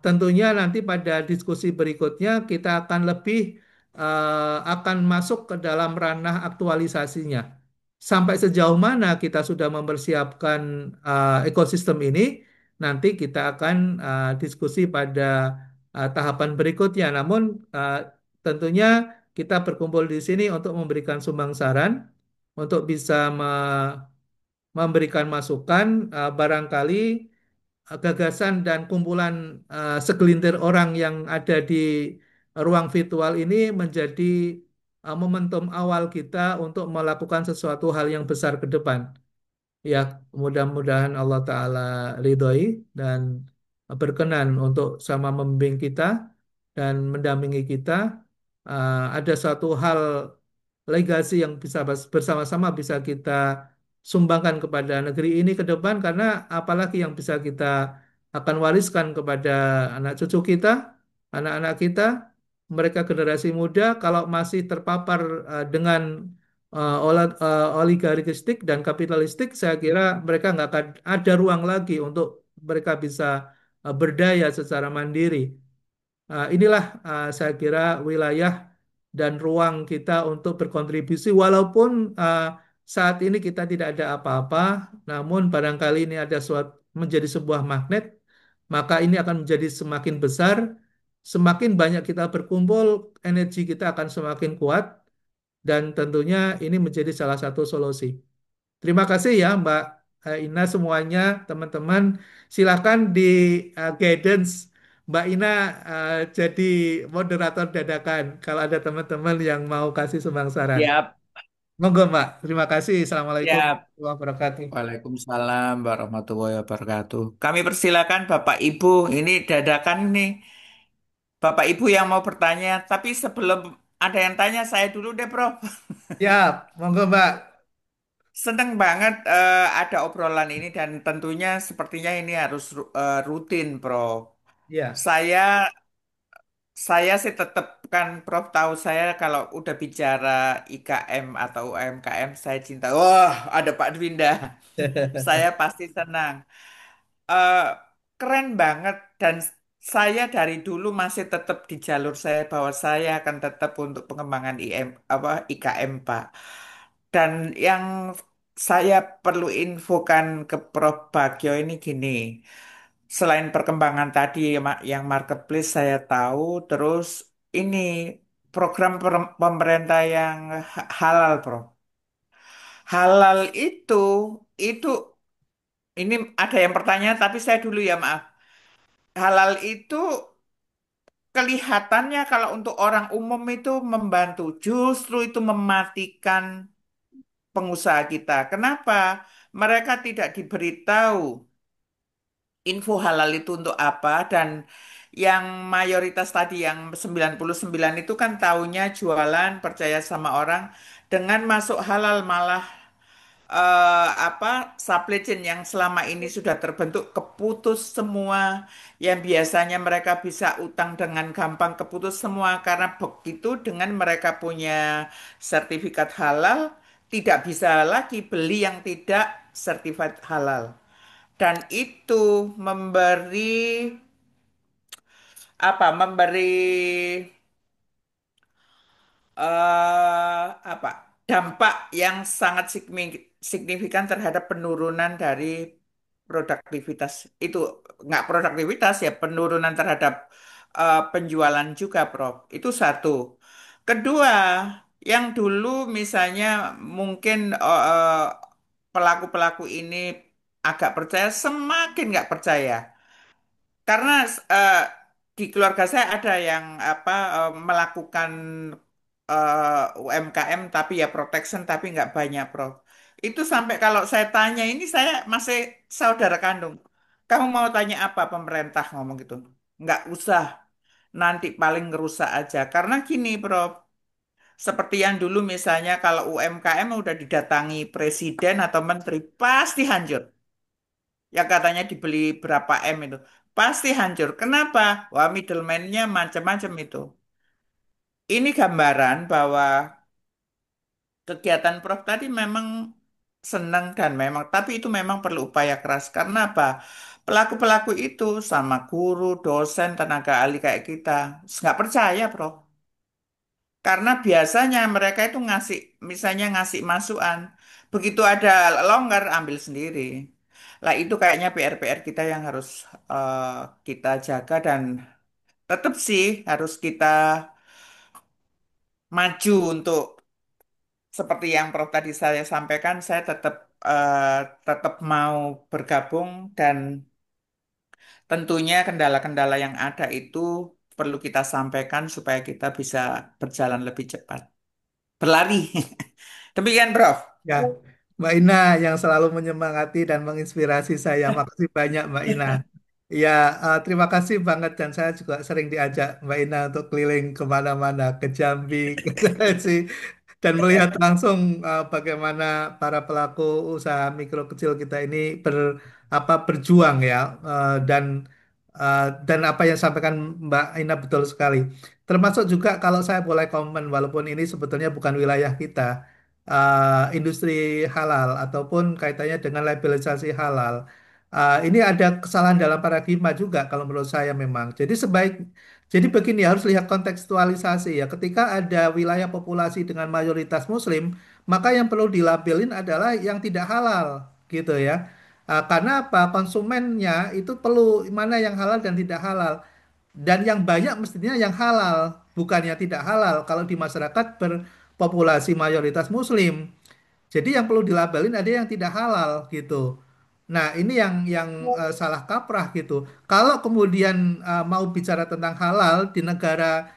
Tentunya nanti pada diskusi berikutnya kita akan lebih akan masuk ke dalam ranah aktualisasinya. Sampai sejauh mana kita sudah mempersiapkan ekosistem ini, nanti kita akan diskusi pada tahapan berikutnya. Namun tentunya kita berkumpul di sini untuk memberikan sumbang saran untuk bisa memberikan masukan barangkali gagasan dan kumpulan segelintir orang yang ada di ruang virtual ini menjadi momentum awal kita untuk melakukan sesuatu hal yang besar ke depan. Ya, mudah-mudahan Allah Ta'ala ridhoi dan berkenan untuk sama membimbing kita dan mendampingi kita. Ada suatu hal legasi yang bisa bersama-sama bisa kita sumbangkan kepada negeri ini ke depan karena apalagi yang bisa kita akan wariskan kepada anak cucu kita, anak-anak kita, mereka generasi muda kalau masih terpapar dengan oligarkistik dan kapitalistik, saya kira mereka nggak akan ada ruang lagi untuk mereka bisa berdaya secara mandiri. Inilah saya kira wilayah dan ruang kita untuk berkontribusi walaupun saat ini kita tidak ada apa-apa, namun barangkali ini ada menjadi sebuah magnet, maka ini akan menjadi semakin besar, semakin banyak kita berkumpul, energi kita akan semakin kuat dan tentunya ini menjadi salah satu solusi. Terima kasih ya Mbak Ina semuanya, teman-teman. Silakan di guidance Mbak Ina jadi moderator dadakan kalau ada teman-teman yang mau kasih sumbang saran. Siap. Monggo Mbak, terima kasih. Assalamualaikum Ya, warahmatullahi wabarakatuh. Waalaikumsalam warahmatullahi wabarakatuh. Kami persilakan Bapak Ibu, ini dadakan nih. Bapak Ibu yang mau bertanya, tapi sebelum ada yang tanya saya dulu deh, Prof. Ya, monggo Mbak. Seneng banget ada obrolan ini dan tentunya sepertinya ini harus rutin, Prof. Ya. Saya saya sih tetap kan Prof tahu saya kalau udah bicara IKM atau UMKM saya cinta. Wah, ada Pak Dwinda. Saya pasti senang. eh, Keren banget dan saya dari dulu masih tetap di jalur saya bahwa saya akan tetap untuk pengembangan IKM Pak. Dan yang saya perlu infokan ke Prof Bagio ini gini, selain perkembangan tadi yang marketplace saya tahu, terus ini program pemerintah yang halal, Prof. Halal itu ini ada yang bertanya tapi saya dulu ya maaf. Halal itu kelihatannya kalau untuk orang umum itu membantu, justru itu mematikan pengusaha kita. Kenapa? Mereka tidak diberitahu info halal itu untuk apa dan yang mayoritas tadi yang 99 itu kan taunya jualan, percaya sama orang dengan masuk halal malah supply chain yang selama ini sudah terbentuk keputus semua yang biasanya mereka bisa utang dengan gampang keputus semua karena begitu dengan mereka punya sertifikat halal tidak bisa lagi beli yang tidak sertifikat halal dan itu memberi apa dampak yang sangat signifikan terhadap penurunan dari produktivitas itu nggak produktivitas ya penurunan terhadap penjualan juga Prof. Itu satu. Kedua, yang dulu misalnya mungkin pelaku-pelaku ini agak percaya semakin nggak percaya. Karena eh, di keluarga saya ada yang melakukan UMKM tapi ya protection tapi nggak banyak Prof. Itu sampai kalau saya tanya ini saya masih saudara kandung. Kamu mau tanya apa pemerintah ngomong gitu? Nggak usah, nanti paling ngerusak aja. Karena gini Prof, seperti yang dulu misalnya kalau UMKM udah didatangi presiden atau menteri pasti hancur. Yang katanya dibeli berapa M itu. Pasti hancur. Kenapa? Wah, middleman-nya macam-macam itu. Ini gambaran bahwa kegiatan Prof tadi memang senang dan memang, tapi itu memang perlu upaya keras. Karena apa? Pelaku-pelaku itu sama guru, dosen, tenaga ahli kayak kita, nggak percaya, Prof. Karena biasanya mereka itu ngasih, misalnya ngasih masukan. Begitu ada longgar, ambil sendiri. Lah itu kayaknya PR-PR kita yang harus eh, kita jaga dan tetap sih harus kita maju untuk seperti yang Prof tadi saya sampaikan, saya tetap mau bergabung dan tentunya kendala-kendala yang ada itu perlu kita sampaikan supaya kita bisa berjalan lebih cepat. Berlari. Demikian, Prof. Ya, Mbak Ina yang selalu menyemangati dan menginspirasi saya. Makasih banyak Mbak Ina. Ya, terima kasih banget dan saya juga sering diajak Mbak Ina untuk keliling kemana-mana, ke Jambi, ke Sulawesi, dan melihat langsung bagaimana para pelaku usaha mikro kecil kita ini berjuang ya. Dan apa yang sampaikan Mbak Ina betul sekali. Termasuk juga kalau saya boleh komen walaupun ini sebetulnya bukan wilayah kita, industri halal ataupun kaitannya dengan labelisasi halal. Ini ada kesalahan dalam paradigma juga kalau menurut saya memang. Jadi begini harus lihat kontekstualisasi ya. Ketika ada wilayah populasi dengan mayoritas Muslim, maka yang perlu dilabelin adalah yang tidak halal gitu ya. Karena apa? Konsumennya itu perlu mana yang halal dan tidak halal. Dan yang banyak mestinya yang halal, bukan yang tidak halal. Kalau di masyarakat berpopulasi mayoritas Muslim. Jadi yang perlu dilabelin ada yang tidak halal gitu. Nah, ini yang salah kaprah gitu. Kalau kemudian mau bicara tentang halal di negara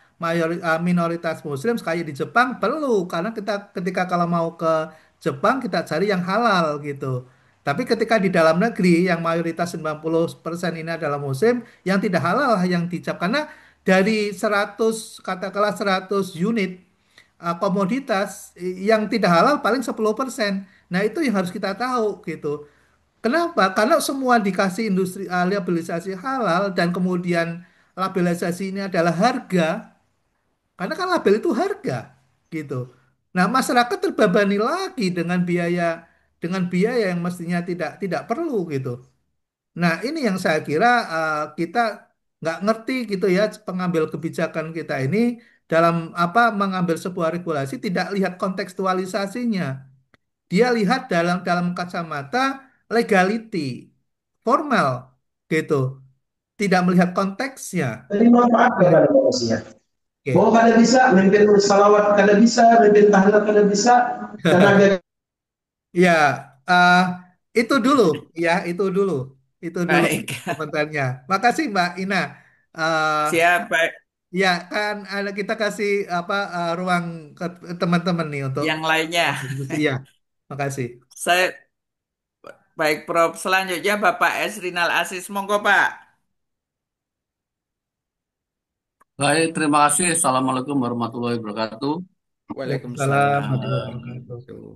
minoritas Muslim kayak di Jepang perlu karena kita ketika kalau mau ke Jepang kita cari yang halal gitu. Tapi ketika di dalam negeri yang mayoritas 90% ini adalah Muslim, yang tidak halal lah yang dicap karena dari 100 katakanlah 100 unit komoditas yang tidak halal paling 10%. Nah, itu yang harus kita tahu gitu. Kenapa? Karena semua dikasih industri labelisasi halal dan kemudian labelisasi ini adalah harga, karena kan label itu harga gitu. Nah, masyarakat terbebani lagi dengan biaya yang mestinya tidak tidak perlu gitu. Nah, ini yang saya kira kita nggak ngerti gitu ya pengambil kebijakan kita ini dalam apa mengambil sebuah regulasi tidak lihat kontekstualisasinya. Dia lihat dalam dalam kacamata legality, formal gitu. Tidak melihat konteksnya. Jadi manfaat Nah, kepada manusia. Mau oke. kada bisa, mimpin salawat kada bisa, mimpin tahlil kada bisa, tenaga. Ya, eh, itu dulu ya, itu dulu Baik. komentarnya. Makasih Mbak Ina. Eh, Siap, baik. ya kan ada kita kasih apa ruang ke teman-teman nih untuk Yang lainnya. diskusi. Ya, makasih. Saya baik, Prof. Selanjutnya Bapak Esrinal Asis. Monggo, Pak. Baik, terima kasih. Assalamualaikum warahmatullahi wabarakatuh. Waalaikumsalam Waalaikumsalam. warahmatullahi wabarakatuh. Tuh.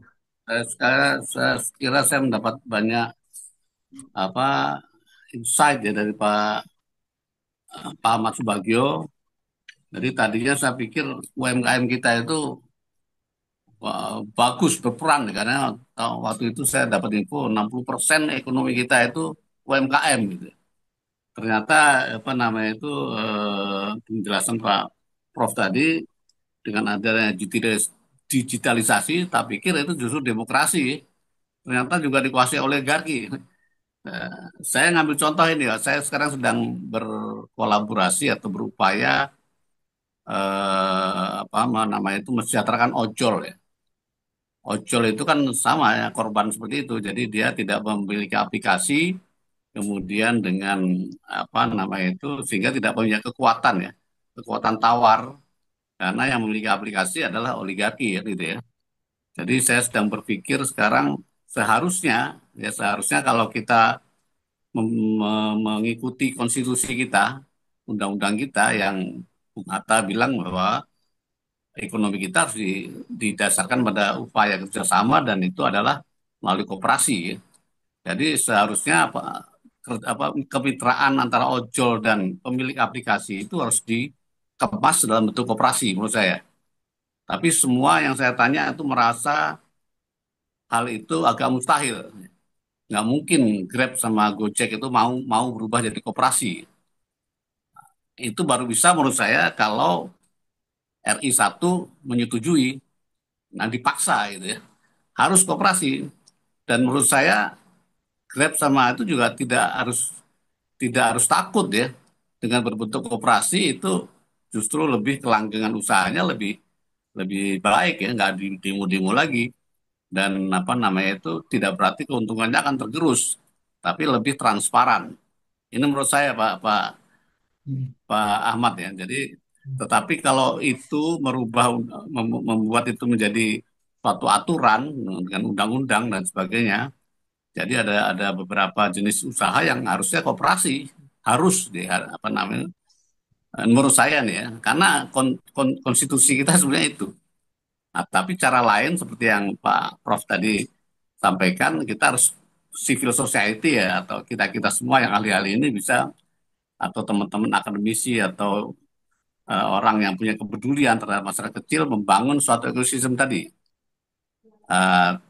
Saya kira saya mendapat banyak apa insight ya dari Pak Ahmad Subagio. Jadi tadinya saya pikir UMKM kita itu bagus berperan karena waktu itu saya dapat info 60% ekonomi kita itu UMKM gitu. Ternyata apa namanya itu penjelasan Pak Prof tadi dengan adanya digitalisasi, tak pikir itu justru demokrasi. Ternyata juga dikuasai oligarki. Eh, saya ngambil contoh ini ya, saya sekarang sedang berkolaborasi atau berupaya apa namanya itu mensejahterakan ojol ya. Ojol itu kan sama ya korban seperti itu. Jadi dia tidak memiliki aplikasi, kemudian dengan apa namanya itu sehingga tidak punya kekuatan ya, kekuatan tawar karena yang memiliki aplikasi adalah oligarki ya gitu ya. Jadi saya sedang berpikir sekarang seharusnya seharusnya kalau kita mengikuti konstitusi kita, undang-undang kita yang Bung Hatta bilang bahwa ekonomi kita harus didasarkan pada upaya kerjasama dan itu adalah melalui koperasi. Ya. Jadi seharusnya kemitraan antara ojol dan pemilik aplikasi itu harus dikemas dalam bentuk koperasi menurut saya. Tapi semua yang saya tanya itu merasa hal itu agak mustahil. Nggak mungkin Grab sama Gojek itu mau mau berubah jadi koperasi. Itu baru bisa menurut saya kalau RI 1 menyetujui, nah dipaksa gitu ya. Harus koperasi. Dan menurut saya Grab sama itu juga tidak harus takut ya. Dengan berbentuk koperasi itu justru lebih kelanggengan usahanya lebih lebih baik ya, nggak di demo-demo lagi. Dan apa namanya itu tidak berarti keuntungannya akan tergerus, tapi lebih transparan. Ini menurut saya Pak Ahmad ya. Jadi, tetapi kalau itu membuat itu menjadi suatu aturan dengan undang-undang dan sebagainya, jadi ada beberapa jenis usaha yang harusnya koperasi harus di apa namanya. Menurut saya nih ya, karena konstitusi kita sebenarnya itu. Nah, tapi cara lain seperti yang Pak Prof tadi sampaikan, kita harus civil society ya atau kita semua yang ahli-ahli ini bisa atau teman-teman akademisi atau orang yang punya kepedulian terhadap masyarakat kecil membangun suatu ekosistem tadi.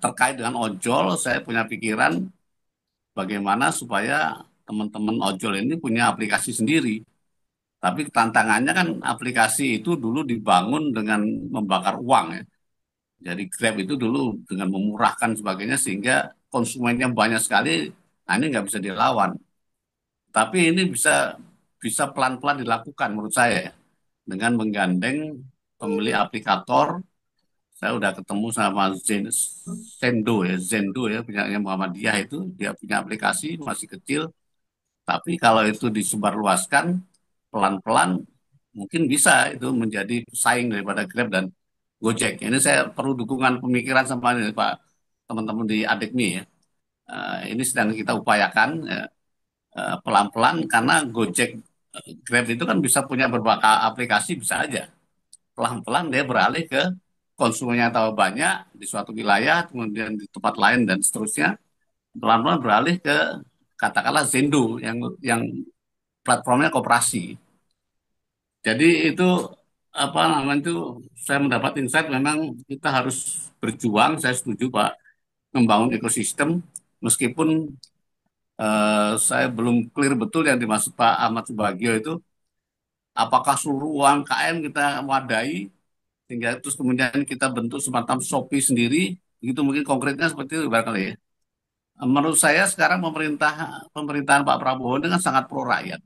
Terkait dengan ojol, saya punya pikiran bagaimana supaya teman-teman ojol ini punya aplikasi sendiri. Tapi tantangannya kan aplikasi itu dulu dibangun dengan membakar uang ya. Jadi Grab itu dulu dengan memurahkan sebagainya sehingga konsumennya banyak sekali, nah ini nggak bisa dilawan. Tapi ini bisa bisa pelan-pelan dilakukan menurut saya ya. Dengan menggandeng pemilik aplikator. Saya udah ketemu sama Zendo ya, punyanya Muhammadiyah itu, dia punya aplikasi masih kecil, tapi kalau itu disebarluaskan pelan-pelan mungkin bisa itu menjadi pesaing daripada Grab dan Gojek. Ini saya perlu dukungan pemikiran sama ini, Pak, teman-teman di Adikmi ya. Ini sedang kita upayakan pelan-pelan karena Gojek, Grab itu kan bisa punya berbagai aplikasi bisa aja. Pelan-pelan dia beralih ke konsumennya tahu banyak di suatu wilayah, kemudian di tempat lain dan seterusnya. Pelan-pelan beralih ke katakanlah Zendo yang platformnya koperasi. Jadi itu apa namanya itu saya mendapat insight memang kita harus berjuang. Saya setuju Pak membangun ekosistem meskipun saya belum clear betul yang dimaksud Pak Ahmad Subagio itu apakah seluruh UMKM kita wadahi sehingga terus kemudian kita bentuk semacam Shopee sendiri itu mungkin konkretnya seperti itu barangkali ya. Menurut saya sekarang pemerintahan Pak Prabowo ini kan sangat pro rakyat.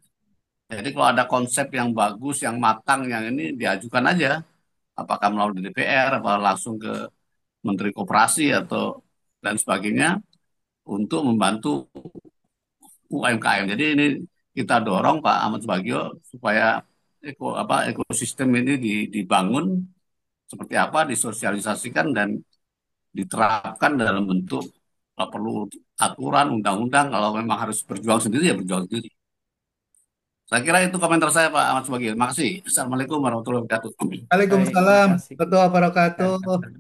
Jadi kalau ada konsep yang bagus, yang matang, yang ini diajukan aja. Apakah melalui DPR, apa langsung ke Menteri Koperasi atau dan sebagainya untuk membantu UMKM. Jadi ini kita dorong Pak Ahmad Subagio supaya ekosistem ini dibangun seperti apa, disosialisasikan dan diterapkan dalam bentuk kalau perlu aturan, undang-undang, kalau memang harus berjuang sendiri ya berjuang sendiri. Saya kira itu komentar saya Pak Ahmad Subagio. Terima kasih. Assalamualaikum warahmatullahi wabarakatuh. Baik, terima Waalaikumsalam kasih. warahmatullahi wabarakatuh. Dan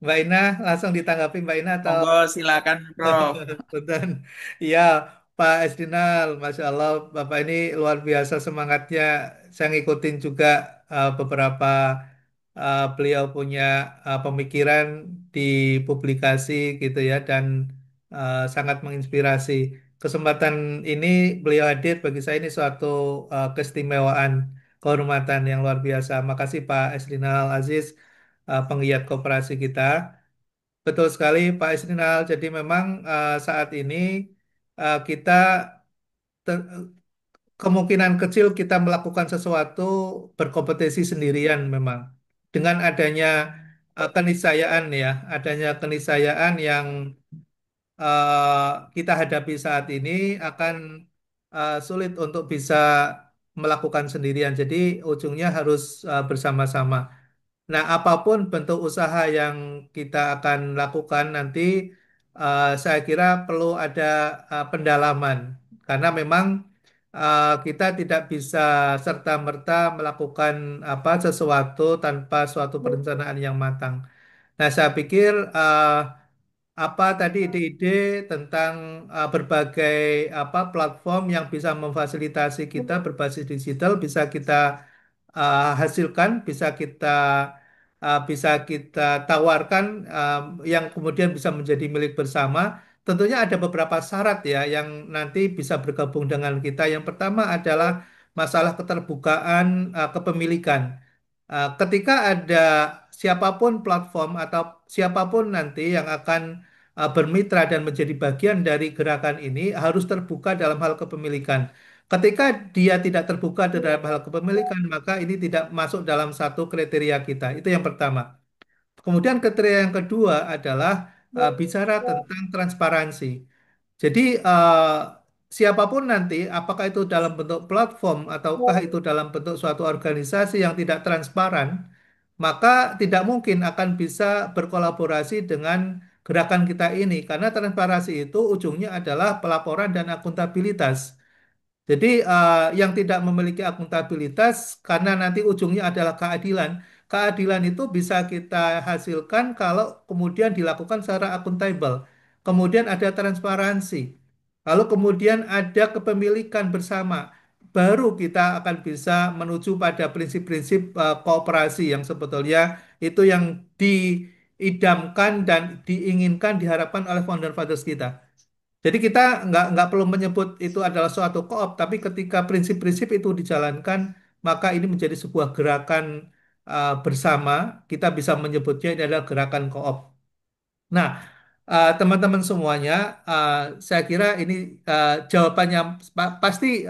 Mbak Ina langsung ditanggapi Mbak Ina atau monggo silakan Prof. Punten. Iya, Pak Esdinal, Masya Allah, Bapak ini luar biasa semangatnya. Saya ngikutin juga beberapa beliau punya pemikiran di publikasi gitu ya, dan sangat menginspirasi. Kesempatan ini beliau hadir bagi saya ini suatu keistimewaan, kehormatan yang luar biasa. Makasih Pak Esdinal Aziz, penggiat koperasi kita. Betul sekali Pak Isrinal. Jadi memang saat ini kita te- kemungkinan kecil kita melakukan sesuatu berkompetisi sendirian memang. Dengan adanya keniscayaan ya, adanya keniscayaan yang kita hadapi saat ini akan sulit untuk bisa melakukan sendirian. Jadi ujungnya harus bersama-sama. Nah, apapun bentuk usaha yang kita akan lakukan nanti, saya kira perlu ada pendalaman, karena memang kita tidak bisa serta-merta melakukan sesuatu tanpa suatu perencanaan yang matang. Nah, saya pikir apa tadi ide-ide tentang berbagai platform yang bisa memfasilitasi kita berbasis digital bisa kita hasilkan, bisa kita tawarkan yang kemudian bisa menjadi milik bersama. Tentunya ada beberapa syarat ya yang nanti bisa bergabung dengan kita. Yang pertama adalah masalah keterbukaan kepemilikan. Ketika ada siapapun platform atau siapapun nanti yang akan bermitra dan menjadi bagian dari gerakan ini harus terbuka dalam hal kepemilikan. Ketika dia tidak terbuka dalam hal kepemilikan, maka ini tidak masuk dalam satu kriteria kita. Itu yang pertama. Kemudian kriteria yang kedua adalah bicara tentang transparansi. Jadi siapapun nanti, apakah itu dalam bentuk platform ataukah itu dalam bentuk suatu organisasi yang tidak transparan, maka tidak mungkin akan bisa berkolaborasi dengan gerakan kita ini, karena transparansi itu ujungnya adalah pelaporan dan akuntabilitas. Jadi yang tidak memiliki akuntabilitas karena nanti ujungnya adalah keadilan. Keadilan itu bisa kita hasilkan kalau kemudian dilakukan secara akuntabel. Kemudian ada transparansi. Lalu kemudian ada kepemilikan bersama. Baru kita akan bisa menuju pada prinsip-prinsip kooperasi yang sebetulnya itu yang diidamkan dan diinginkan diharapkan oleh founder-founders kita. Jadi kita nggak perlu menyebut itu adalah suatu koop, tapi ketika prinsip-prinsip itu dijalankan, maka ini menjadi sebuah gerakan bersama. Kita bisa menyebutnya ini adalah gerakan koop. Nah, teman-teman semuanya, uh, saya kira ini jawabannya pasti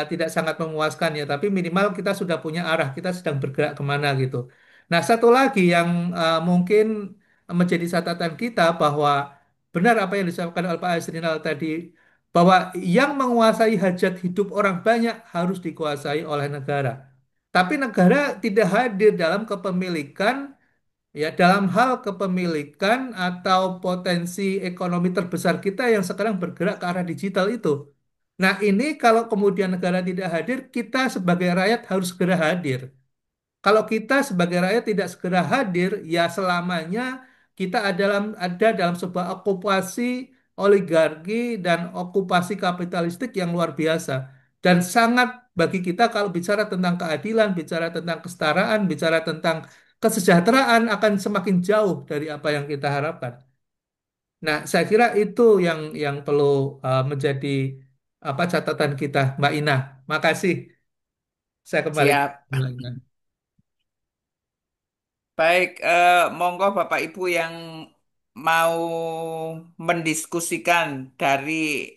tidak sangat memuaskan ya, tapi minimal kita sudah punya arah, kita sedang bergerak kemana gitu. Nah, satu lagi yang mungkin menjadi catatan kita bahwa benar apa yang disampaikan oleh Pak Azrinal tadi, bahwa yang menguasai hajat hidup orang banyak harus dikuasai oleh negara. Tapi negara tidak hadir dalam kepemilikan, ya, dalam hal kepemilikan atau potensi ekonomi terbesar kita yang sekarang bergerak ke arah digital itu. Nah, ini kalau kemudian negara tidak hadir, kita sebagai rakyat harus segera hadir. Kalau kita sebagai rakyat tidak segera hadir, ya selamanya kita ada dalam sebuah okupasi oligarki dan okupasi kapitalistik yang luar biasa. Dan sangat bagi kita kalau bicara tentang keadilan, bicara tentang kesetaraan, bicara tentang kesejahteraan akan semakin jauh dari apa yang kita harapkan. Nah, saya kira itu yang perlu menjadi apa catatan kita, Mbak Ina. Makasih. Saya kembali ke Siap. Mbak Ina. Baik, monggo Bapak Ibu yang mau mendiskusikan dari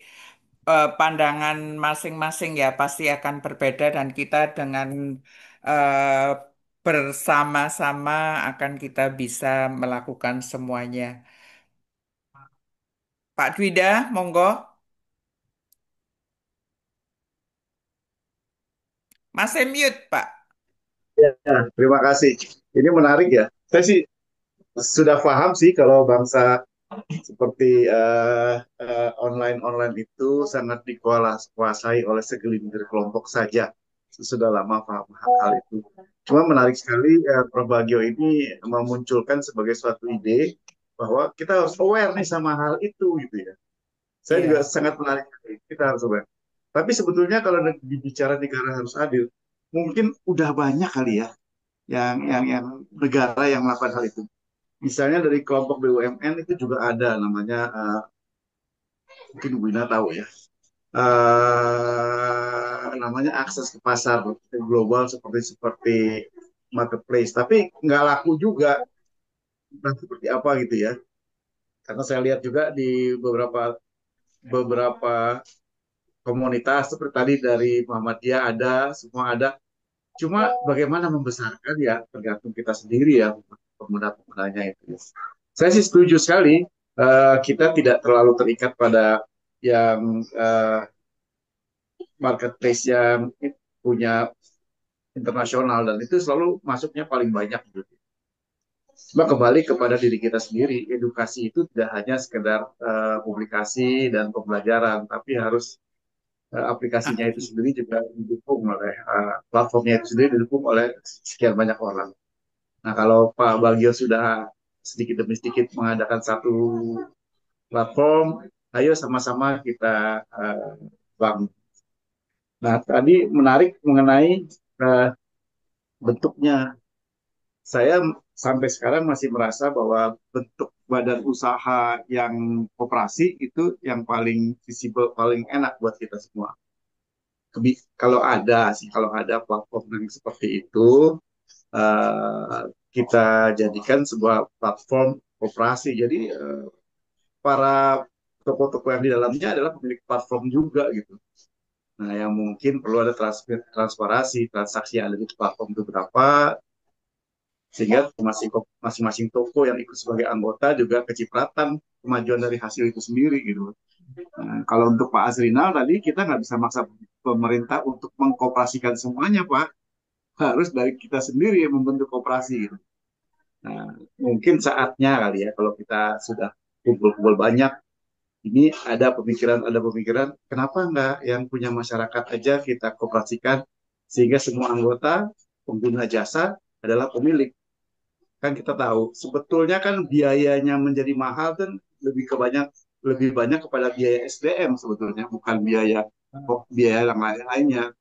pandangan masing-masing ya pasti akan berbeda dan kita dengan eh, bersama-sama akan kita bisa melakukan semuanya. Pak Dwida, monggo. Masih mute, Pak. Ya, terima kasih. Ini menarik ya. Saya sih sudah paham sih kalau bangsa seperti online-online itu sangat dikuasai oleh segelintir kelompok saja. Sudah lama paham hal itu. Cuma menarik sekali Prof. Bagio ini memunculkan sebagai suatu ide bahwa kita harus aware nih sama hal itu gitu ya. Saya juga Iya, sangat menarik. Kita harus aware. Tapi sebetulnya kalau bicara negara harus adil, mungkin udah banyak kali ya yang negara yang melakukan hal itu. Misalnya dari kelompok BUMN itu juga ada namanya mungkin Bu Ina tahu ya. Namanya akses ke pasar global seperti seperti marketplace, tapi nggak laku juga. Entah seperti apa gitu ya. Karena saya lihat juga di beberapa beberapa komunitas seperti tadi dari Muhammadiyah ada, semua ada. Cuma bagaimana membesarkan ya tergantung kita sendiri ya pemuda-pemudanya itu. Saya sih setuju sekali kita tidak terlalu terikat pada yang marketplace yang punya internasional dan itu selalu masuknya paling banyak gitu. Cuma kembali kepada diri kita sendiri, edukasi itu tidak hanya sekedar publikasi dan pembelajaran, tapi harus aplikasinya itu aktif. sendiri juga didukung oleh platformnya itu sendiri didukung oleh sekian banyak orang. Nah, kalau Pak Bagio sudah sedikit demi sedikit mengadakan satu platform, ayo sama-sama kita bangun. Nah, tadi menarik mengenai uh, bentuknya. Saya sampai sekarang masih merasa bahwa bentuk badan usaha yang koperasi itu yang paling visible, paling enak buat kita semua. Kalau ada sih, kalau ada platform yang seperti itu, uh, kita jadikan sebuah platform koperasi. Jadi para toko-toko yang di dalamnya adalah pemilik platform juga gitu. Nah, yang mungkin perlu ada transparansi transaksi yang ada di platform itu berapa, sehingga masing-masing toko yang ikut sebagai anggota juga kecipratan kemajuan dari hasil itu sendiri gitu. Nah, kalau untuk Pak Azrinal tadi kita nggak bisa maksa pemerintah untuk mengkooperasikan semuanya Pak, harus dari kita sendiri yang membentuk kooperasi gitu. Nah, mungkin saatnya kali ya kalau kita sudah kumpul-kumpul banyak ini ada pemikiran kenapa nggak yang punya masyarakat aja kita kooperasikan sehingga semua anggota pengguna jasa adalah pemilik. Kan kita tahu sebetulnya kan biayanya menjadi mahal kan lebih banyak kepada biaya SDM sebetulnya bukan biaya biaya yang lainnya,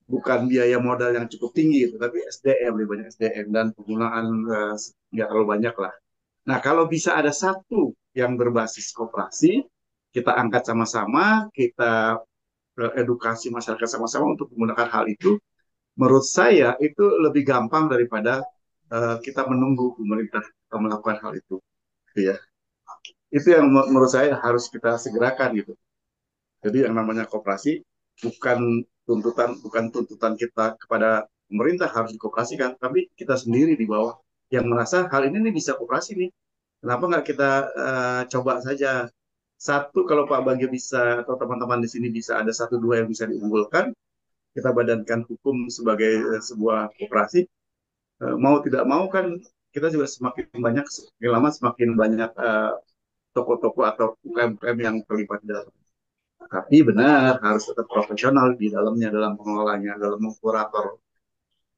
bukan biaya modal yang cukup tinggi itu tapi SDM lebih banyak SDM dan penggunaan nggak terlalu banyak lah. Nah, kalau bisa ada satu yang berbasis koperasi, kita angkat sama-sama, kita edukasi masyarakat sama-sama untuk menggunakan hal itu, menurut saya itu lebih gampang daripada kita menunggu pemerintah melakukan hal itu. Gitu ya. Itu yang menurut saya harus kita segerakan gitu. Jadi yang namanya koperasi bukan tuntutan kita kepada pemerintah harus dikoperasikan, tapi kita sendiri di bawah yang merasa hal ini nih bisa koperasi nih. Kenapa nggak kita coba saja satu kalau Pak Bagio bisa atau teman-teman di sini bisa ada satu dua yang bisa diunggulkan, kita badankan hukum sebagai sebuah koperasi. Mau tidak mau kan kita juga semakin banyak, semakin lama semakin banyak toko-toko atau UMKM yang terlibat di dalam. Tapi benar harus tetap profesional di dalamnya, dalam pengelolanya, dalam mengkurator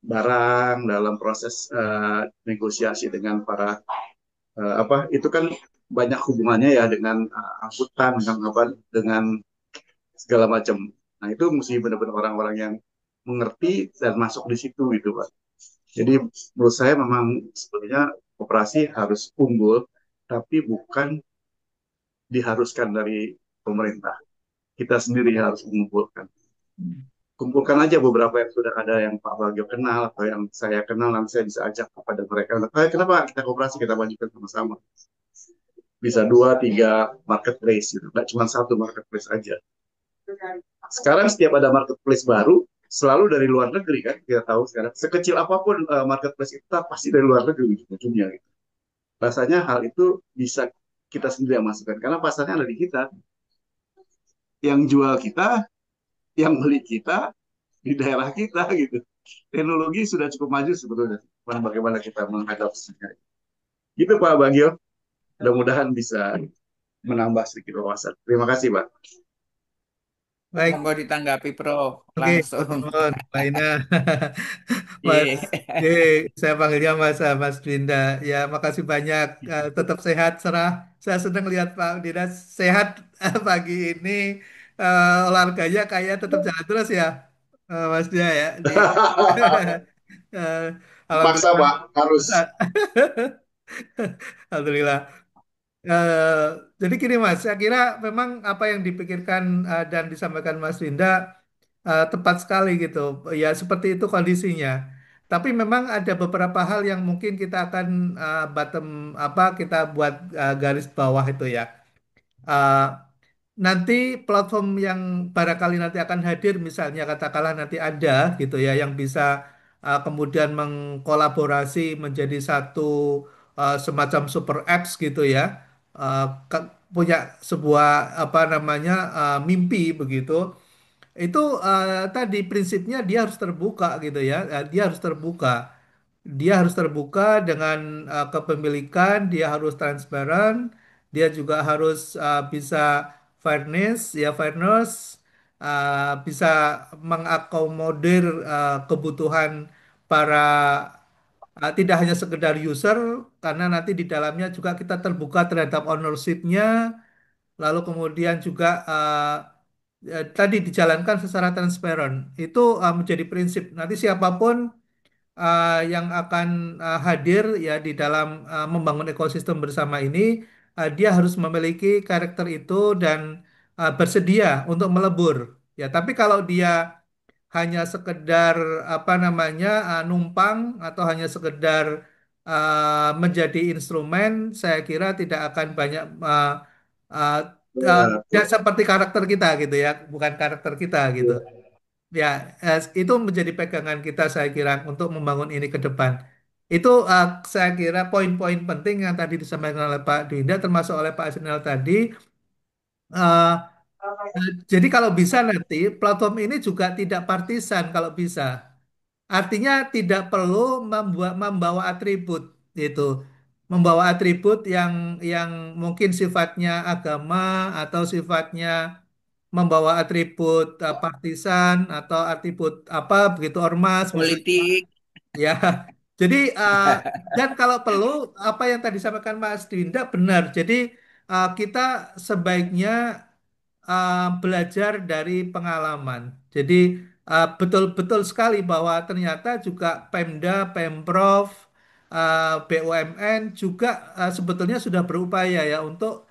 barang, dalam proses negosiasi dengan para apa itu kan banyak hubungannya ya dengan angkutan, dengan apa, dengan segala macam. Nah itu mesti benar-benar orang-orang yang mengerti dan masuk di situ gitu Pak. Jadi menurut saya memang sebenarnya koperasi harus unggul, tapi bukan diharuskan dari pemerintah. Kita sendiri harus mengumpulkan. Kumpulkan aja beberapa yang sudah ada yang Pak Bagio kenal atau yang saya kenal, nanti saya bisa ajak kepada mereka. Kenapa kita koperasi, kita majukan sama-sama. Bisa dua, tiga marketplace gitu. Nggak cuma satu marketplace aja. Sekarang setiap ada marketplace baru, selalu dari luar negeri kan, kita tahu sekarang. Sekecil apapun marketplace itu pasti dari luar negeri ujung-ujungnya. Gitu. Rasanya hal itu bisa kita sendiri yang masukkan, karena pasarnya ada di kita. Yang jual kita, yang beli kita, di daerah kita gitu. Teknologi sudah cukup maju sebetulnya. Bagaimana kita mengadopsinya. Gitu Pak Bagio. Mudah-mudahan bisa menambah sedikit wawasan. Terima kasih Pak. Baik, Monggo ditanggapi, Prof. oke, Langsung. teman Laina. Mas, Iya. saya panggilnya Mas Dinda. Ya, makasih banyak. Tetap sehat, serah. Saya senang lihat Pak Dinda sehat pagi ini. Olahraganya kayak tetap jalan terus ya, Mas Dinda ya. Eh, Paksa Alhamdulillah. Pak, harus. Alhamdulillah. Eh, jadi gini Mas, saya kira memang apa yang dipikirkan dan disampaikan Mas Dinda tepat sekali gitu. Ya seperti itu kondisinya. Tapi memang ada beberapa hal yang mungkin kita akan bottom apa kita buat garis bawah itu ya. Eh, Nanti platform yang barangkali nanti akan hadir misalnya katakanlah nanti ada gitu ya yang bisa kemudian mengkolaborasi menjadi satu semacam super apps gitu ya. Punya sebuah apa namanya mimpi begitu itu tadi prinsipnya dia harus terbuka gitu ya. Dia harus terbuka. Dia harus terbuka dengan kepemilikan, dia harus transparan, dia juga harus bisa fairness, ya fairness, bisa mengakomodir kebutuhan para tidak hanya sekedar user, karena nanti di dalamnya juga kita terbuka terhadap ownership-nya, lalu kemudian juga tadi dijalankan secara transparan. Itu menjadi prinsip. Nanti siapapun yang akan hadir ya di dalam membangun ekosistem bersama ini, dia harus memiliki karakter itu dan bersedia untuk melebur. Ya, tapi kalau dia hanya sekedar apa namanya numpang atau hanya sekedar menjadi instrumen, saya kira tidak akan banyak uh, tidak seperti karakter kita gitu ya, bukan karakter kita gitu. Ya, itu menjadi pegangan kita saya kira untuk membangun ini ke depan. Itu saya kira poin-poin penting yang tadi disampaikan oleh Pak Dinda termasuk oleh Pak Asrinal tadi. Eh, jadi kalau bisa nanti platform ini juga tidak partisan kalau bisa. Artinya tidak perlu membawa atribut itu. Membawa atribut yang mungkin sifatnya agama atau sifatnya membawa atribut partisan atau atribut apa begitu ormas misalnya Politik. ya. Jadi dan kalau perlu apa yang tadi disampaikan Mas Dinda benar. Jadi kita sebaiknya belajar dari pengalaman. Jadi betul-betul sekali bahwa ternyata juga Pemda, Pemprov, BUMN juga sebetulnya sudah berupaya ya untuk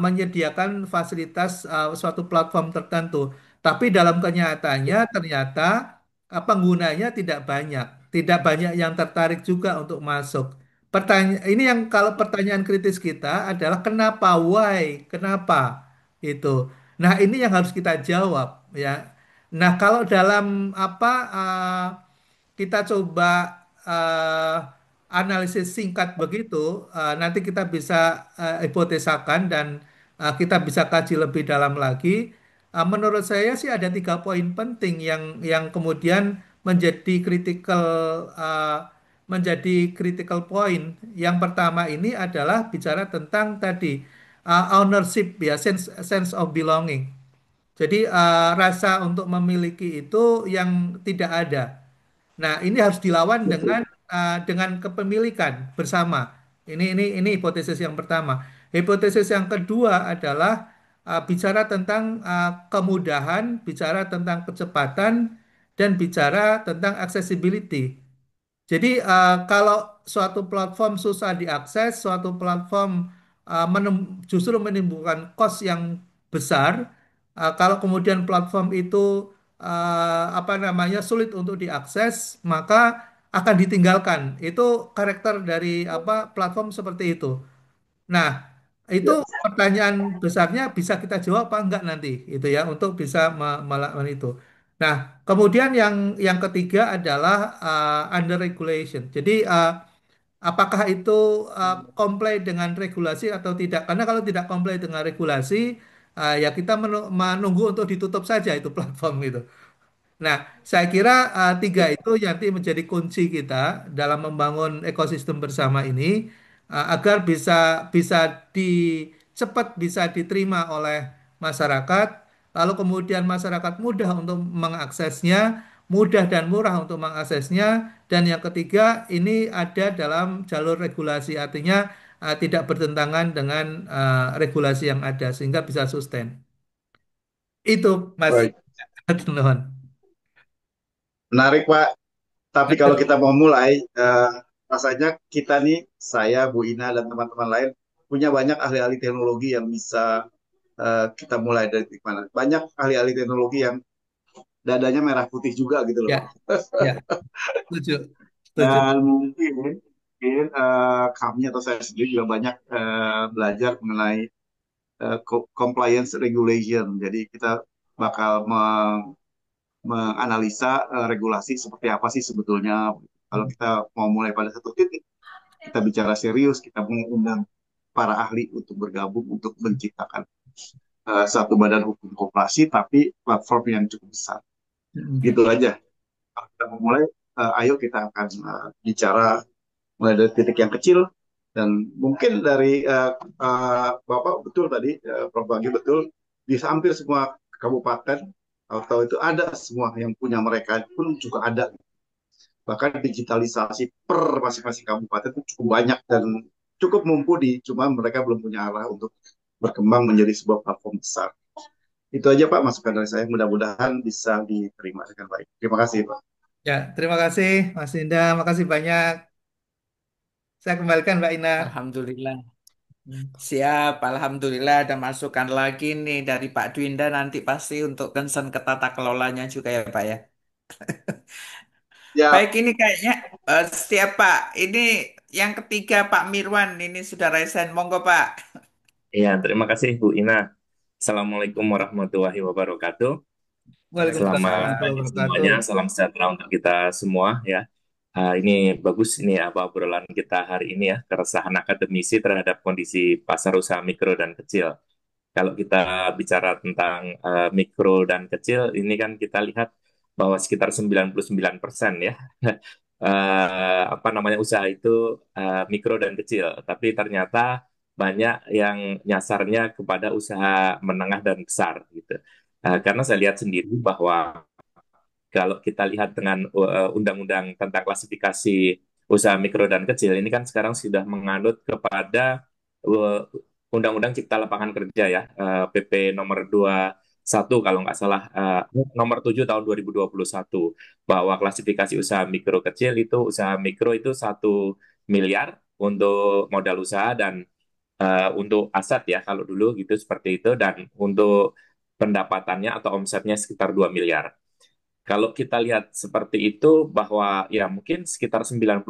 menyediakan fasilitas suatu platform tertentu. Tapi dalam kenyataannya ternyata penggunanya tidak banyak, tidak banyak yang tertarik juga untuk masuk. Ini yang kalau pertanyaan kritis kita adalah kenapa, why, kenapa itu. Nah, ini yang harus kita jawab ya. Nah, kalau dalam apa kita coba eh, analisis singkat begitu, nanti kita bisa hipotesakan dan kita bisa kaji lebih dalam lagi. Menurut saya sih ada 3 poin penting yang kemudian menjadi critical point. Yang pertama ini adalah bicara tentang tadi ownership ya, sense of belonging. Jadi rasa untuk memiliki itu yang tidak ada. Nah, ini harus dilawan Betul. dengan kepemilikan bersama. Ini hipotesis yang pertama. Hipotesis yang kedua adalah bicara tentang kemudahan, bicara tentang kecepatan, dan bicara tentang accessibility. Jadi kalau suatu platform susah diakses, suatu platform justru menimbulkan cost yang besar. Kalau kemudian platform itu apa namanya sulit untuk diakses, maka akan ditinggalkan. Itu karakter dari apa platform seperti itu. Nah, itu Ya, pertanyaan besarnya bisa kita jawab apa enggak nanti itu ya untuk bisa melakukan itu. Nah, kemudian yang ketiga adalah under regulation. Jadi apakah itu comply dengan regulasi atau tidak? Karena kalau tidak comply dengan regulasi, ya kita menunggu untuk ditutup saja itu platform itu. Nah, saya kira tiga itu nanti menjadi kunci kita dalam membangun ekosistem bersama ini agar bisa cepat bisa diterima oleh masyarakat, lalu kemudian masyarakat mudah untuk mengaksesnya, mudah dan murah untuk mengaksesnya, dan yang ketiga ini ada dalam jalur regulasi, artinya tidak bertentangan dengan regulasi yang ada sehingga bisa sustain. Itu Mas baik. Nuhun. Menarik, Pak. Tapi kalau kita mau mulai, rasanya kita nih, saya, Bu Ina, dan teman-teman lain, punya banyak ahli-ahli teknologi yang bisa kita mulai dari mana. Banyak ahli-ahli teknologi yang dadanya merah putih juga gitu loh, Pak. Ya, ya. Setuju, setuju. Dan mungkin kami atau saya sendiri juga banyak belajar mengenai compliance regulation. Jadi kita bakal menganalisa regulasi seperti apa sih sebetulnya. Kalau kita mau mulai pada satu titik, kita bicara serius, kita mengundang para ahli untuk bergabung untuk menciptakan satu badan hukum koperasi, tapi platform yang cukup besar. Mm. Gitu aja. Kalau kita mau mulai, ayo kita akan bicara mulai dari titik yang kecil dan mungkin dari Bapak betul tadi, Prof. Bagi betul, di hampir semua kabupaten atau itu ada semua yang punya mereka pun juga ada. Bahkan digitalisasi per masing-masing kabupaten itu cukup banyak dan cukup mumpuni, cuma mereka belum punya arah untuk berkembang menjadi sebuah platform besar. Itu aja Pak masukan dari saya, mudah-mudahan bisa diterima dengan baik. Terima kasih Pak. Ya, terima kasih Mas Indah, makasih banyak. Saya kembalikan Mbak Ina. Alhamdulillah. Hmm. Siap, Alhamdulillah ada masukan lagi nih dari Pak Dwinda nanti pasti untuk concern ke tata kelolanya juga ya Pak ya. Baik, Ya, ini kayaknya setiap Pak. Ini yang ketiga Pak Mirwan ini sudah resen. Monggo Pak. Iya, terima kasih Bu Ina. Assalamualaikum warahmatullahi wabarakatuh. Waalaikumsalam Selamat Waalaikumsalam. warahmatullahi pagi wabarakatuh. semuanya, salam sejahtera untuk kita semua ya. Ini bagus ini apa obrolan kita hari ini ya, keresahan akademisi terhadap kondisi pasar usaha mikro dan kecil. Kalau kita bicara tentang mikro dan kecil, ini kan kita lihat bahwa sekitar 99% ya apa namanya usaha itu mikro dan kecil, tapi ternyata banyak yang nyasarnya kepada usaha menengah dan besar gitu. Karena saya lihat sendiri bahwa kalau kita lihat dengan undang-undang tentang klasifikasi usaha mikro dan kecil ini kan sekarang sudah menganut kepada uh, Undang-Undang Cipta Lapangan Kerja ya, PP nomor 21 kalau nggak salah, nomor 7 tahun 2021, bahwa klasifikasi usaha mikro kecil itu usaha mikro itu 1 miliar untuk modal usaha dan untuk aset ya kalau dulu gitu seperti itu, dan untuk pendapatannya atau omsetnya sekitar 2 miliar. Kalau kita lihat seperti itu bahwa ya mungkin sekitar 99%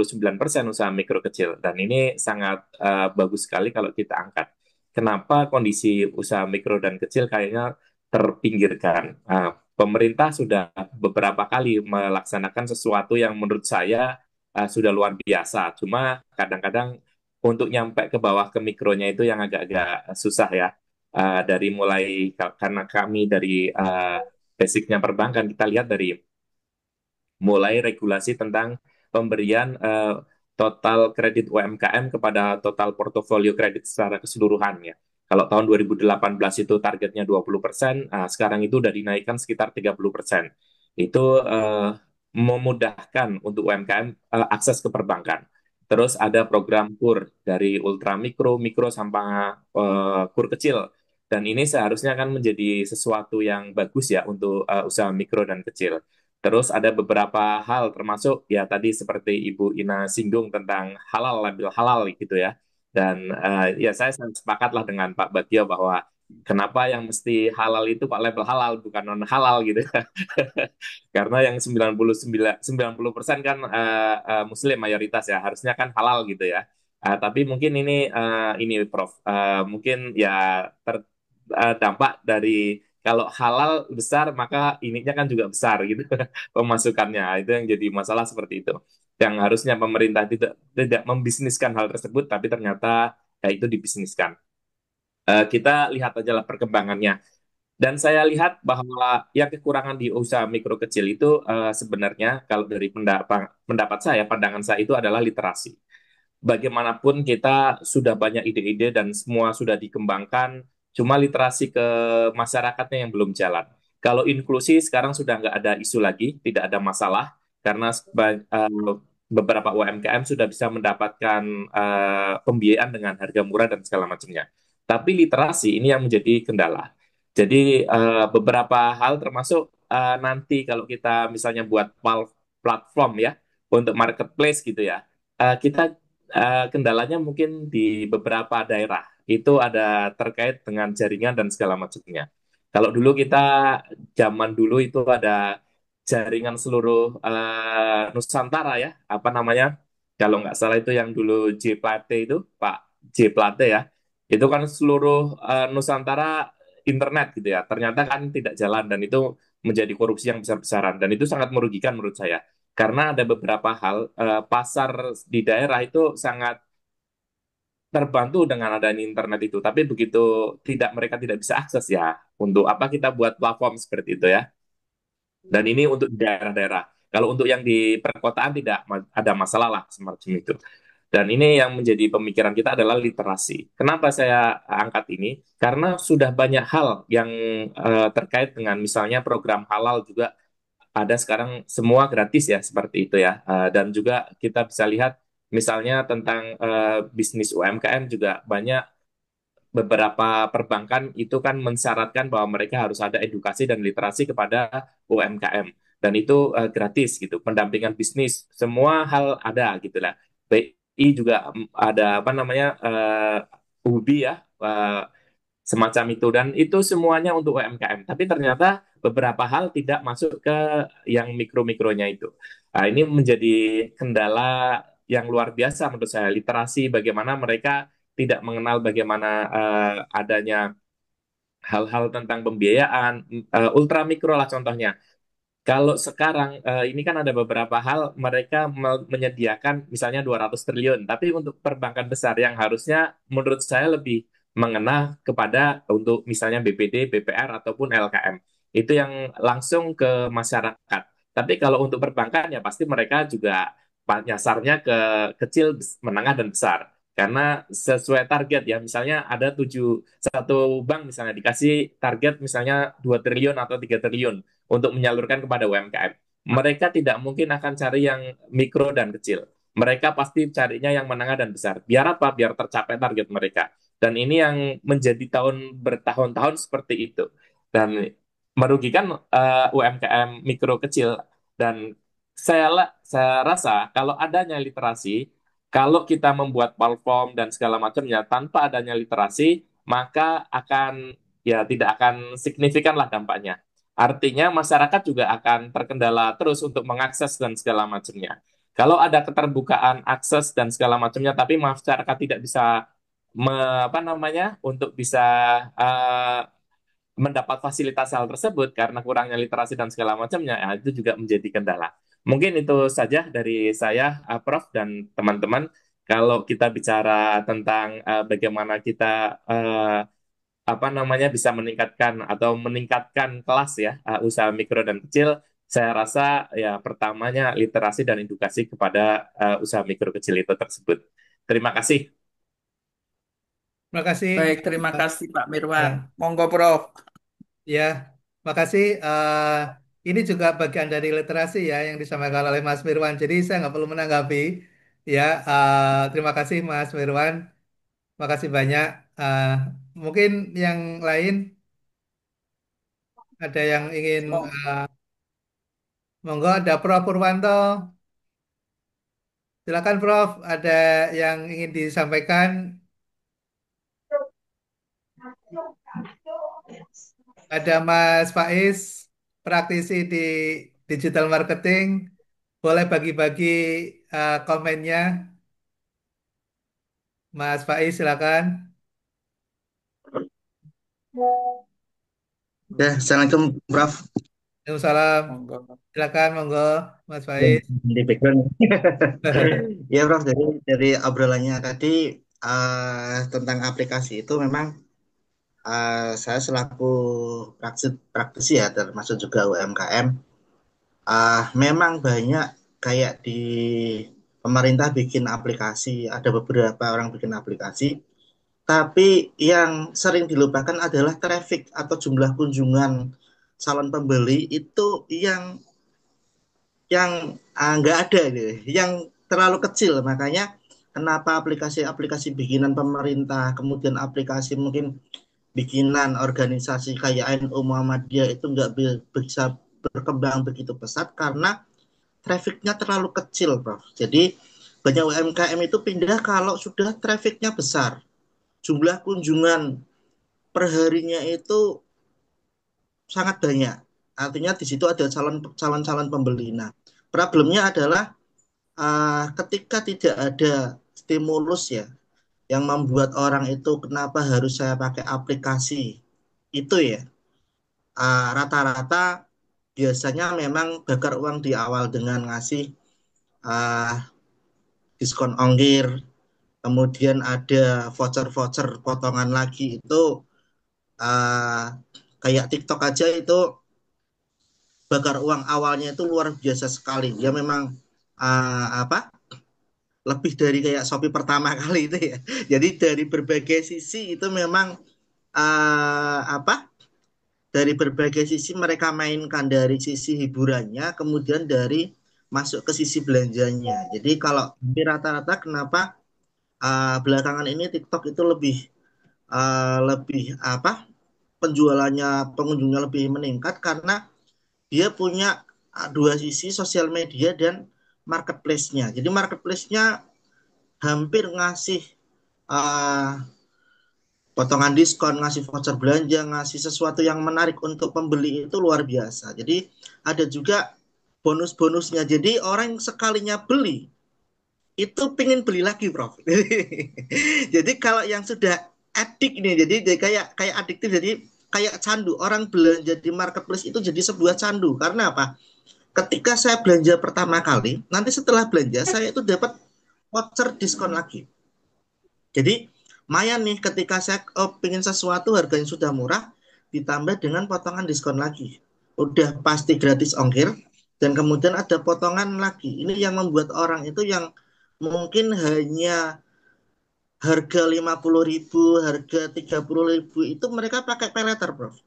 usaha mikro kecil dan ini sangat bagus sekali kalau kita angkat. Kenapa kondisi usaha mikro dan kecil kayaknya terpinggirkan? Pemerintah sudah beberapa kali melaksanakan sesuatu yang menurut saya sudah luar biasa. Cuma kadang-kadang untuk nyampe ke bawah ke mikronya itu yang agak-agak susah ya. Dari mulai karena kami dari basicnya perbankan, kita lihat dari mulai regulasi tentang pemberian total kredit UMKM kepada total portofolio kredit secara keseluruhan ya. Kalau tahun 2018 itu targetnya 20%, sekarang itu udah dinaikkan sekitar 30%. Itu memudahkan untuk UMKM akses ke perbankan. Terus ada program KUR dari ultra mikro, mikro sampai KUR kecil. Dan ini seharusnya kan menjadi sesuatu yang bagus ya untuk usaha mikro dan kecil. Terus ada beberapa hal termasuk ya tadi seperti Ibu Ina singgung tentang halal, label halal gitu ya. Dan ya saya sangat sepakatlah dengan Pak Bagio bahwa kenapa yang mesti halal itu Pak label halal bukan non halal gitu. Karena yang 90% kan Muslim mayoritas ya, harusnya kan halal gitu ya. Tapi mungkin ini Prof, mungkin ya dampak dari kalau halal besar maka ininya kan juga besar gitu pemasukannya. Itu yang jadi masalah seperti itu. Yang harusnya pemerintah tidak membisniskan hal tersebut tapi ternyata ya itu dibisniskan. Kita lihat aja lah perkembangannya. Dan saya lihat bahwa yang kekurangan di usaha mikro kecil itu sebenarnya kalau dari pendapat saya, pandangan saya itu adalah literasi. Bagaimanapun kita sudah banyak ide-ide dan semua sudah dikembangkan, cuma literasi ke masyarakatnya yang belum jalan. Kalau inklusi sekarang sudah nggak ada isu lagi, tidak ada masalah, karena beberapa UMKM sudah bisa mendapatkan pembiayaan dengan harga murah dan segala macamnya. Tapi literasi ini yang menjadi kendala. Jadi beberapa hal termasuk nanti kalau kita misalnya buat platform ya untuk marketplace gitu ya, kita kendalanya mungkin di beberapa daerah itu ada terkait dengan jaringan dan segala macamnya. Kalau dulu kita zaman dulu itu ada jaringan seluruh Nusantara ya, apa namanya? Kalau nggak salah itu yang dulu J Plate itu, Pak J Plate ya. Itu kan seluruh Nusantara internet gitu ya. Ternyata kan tidak jalan dan itu menjadi korupsi yang besar-besaran dan itu sangat merugikan menurut saya. Karena ada beberapa hal pasar di daerah itu sangat terbantu dengan adanya internet itu, tapi begitu mereka tidak bisa akses ya. Untuk apa kita buat platform seperti itu ya? Dan ini untuk di daerah-daerah. Kalau untuk yang di perkotaan tidak ada masalah lah semacam itu. Dan ini yang menjadi pemikiran kita adalah literasi. Kenapa saya angkat ini? Karena sudah banyak hal yang terkait dengan misalnya program halal juga ada sekarang semua gratis ya seperti itu ya. Dan juga kita bisa lihat misalnya tentang bisnis UMKM juga banyak beberapa perbankan itu kan mensyaratkan bahwa mereka harus ada edukasi dan literasi kepada UMKM dan itu gratis gitu pendampingan bisnis semua hal ada gitu lah BI juga ada apa namanya UBI ya semacam itu dan itu semuanya untuk UMKM tapi ternyata beberapa hal tidak masuk ke yang mikro-mikronya itu. Ini menjadi kendala yang luar biasa menurut saya literasi bagaimana mereka tidak mengenal bagaimana adanya hal-hal tentang pembiayaan ultra mikro lah contohnya. Kalau sekarang ini kan ada beberapa hal mereka menyediakan misalnya 200 triliun, tapi untuk perbankan besar yang harusnya menurut saya lebih mengena kepada untuk misalnya BPD, BPR ataupun LKM. Itu yang langsung ke masyarakat. Tapi kalau untuk perbankan ya pasti mereka juga nyasarnya ke kecil, menengah dan besar. Karena sesuai target ya, misalnya ada satu bank misalnya dikasih target misalnya 2 triliun atau 3 triliun untuk menyalurkan kepada UMKM. Mereka tidak mungkin akan cari yang mikro dan kecil. Mereka pasti carinya yang menengah dan besar. Biar apa? Biar tercapai target mereka. Dan ini yang menjadi bertahun-tahun seperti itu. Dan merugikan UMKM mikro kecil. Dan saya rasa kalau adanya literasi, kalau kita membuat platform dan segala macamnya tanpa adanya literasi, maka ya tidak akan signifikan lah dampaknya. Artinya masyarakat juga akan terkendala terus untuk mengakses dan segala macamnya. Kalau ada keterbukaan akses dan segala macamnya, tapi masyarakat tidak bisa apa namanya untuk bisa uh, mendapat fasilitas hal tersebut karena kurangnya literasi dan segala macamnya, ya, itu juga menjadi kendala. Mungkin itu saja dari saya, Prof dan teman-teman. Kalau kita bicara tentang bagaimana kita apa apa namanya bisa meningkatkan kelas ya usaha mikro dan kecil. Saya rasa ya pertamanya literasi dan edukasi kepada usaha mikro kecil itu tersebut. Terima kasih. Terima kasih. Baik, terima kasih Pak Mirwan. Ya, Monggo, Prof. ya, makasih. Ini juga bagian dari literasi ya yang disampaikan oleh Mas Mirwan. Jadi saya nggak perlu menanggapi. Ya, terima kasih Mas Mirwan. Makasih banyak. Eh, Mungkin yang lain ada yang ingin, Mo- monggo ada Prof Purwanto. Silakan Prof. Ada yang ingin disampaikan. Ada Mas Faiz, praktisi di digital marketing. Boleh bagi-bagi komennya. Mas Faiz, silakan. Ya, Assalamualaikum, Prof. Waalaikumsalam. Monggo. Silakan, monggo, Mas Ya, Faiz. di background. Ya, Prof, dari obrolannya tadi tentang aplikasi itu memang saya selaku praktisi ya, termasuk juga UMKM, memang banyak kayak di pemerintah bikin aplikasi, ada beberapa orang bikin aplikasi, tapi yang sering dilupakan adalah traffic atau jumlah kunjungan calon pembeli itu yang nggak ada gitu, yang terlalu kecil. Makanya kenapa aplikasi-aplikasi bikinan pemerintah, kemudian aplikasi mungkin bikinan organisasi kayak NU Muhammadiyah itu nggak bisa berkembang begitu pesat karena trafficnya terlalu kecil, Prof. Jadi banyak UMKM itu pindah kalau sudah trafficnya besar, jumlah kunjungan perharinya itu sangat banyak. Artinya di situ ada calon-calon pembeli. Nah, problemnya adalah ketika tidak ada stimulus ya yang membuat orang itu kenapa harus saya pakai aplikasi itu ya, rata-rata biasanya memang bakar uang di awal dengan ngasih uh, diskon ongkir, kemudian ada voucher-voucher potongan lagi itu, uh, kayak TikTok aja itu bakar uang awalnya itu luar biasa sekali. Dia memang apa, lebih dari kayak Shopee pertama kali itu ya. Jadi dari berbagai sisi itu memang apa? Dari berbagai sisi mereka mainkan dari sisi hiburannya, kemudian dari masuk ke sisi belanjanya. Jadi kalau di rata-rata kenapa belakangan ini TikTok itu lebih apa? Penjualannya pengunjungnya lebih meningkat karena dia punya dua sisi sosial media dan marketplace-nya. Jadi marketplace-nya hampir ngasih uh, potongan diskon, ngasih voucher belanja, ngasih sesuatu yang menarik untuk pembeli itu luar biasa. Jadi ada juga bonus-bonusnya. Jadi orang yang sekalinya beli itu pengen beli lagi, Prof. Jadi kalau yang sudah edik nih, jadi kayak kayak adiktif, jadi kayak candu. Orang belanja di marketplace itu jadi sebuah candu. Karena apa? Ketika saya belanja pertama kali, nanti setelah belanja saya itu dapat voucher diskon lagi. Jadi lumayan nih ketika saya pengen sesuatu harganya sudah murah, ditambah dengan potongan diskon lagi. Udah pasti gratis ongkir, dan kemudian ada potongan lagi. Ini yang membuat orang itu yang mungkin hanya harga 50.000, harga 30.000 itu mereka pakai pay later, Prof.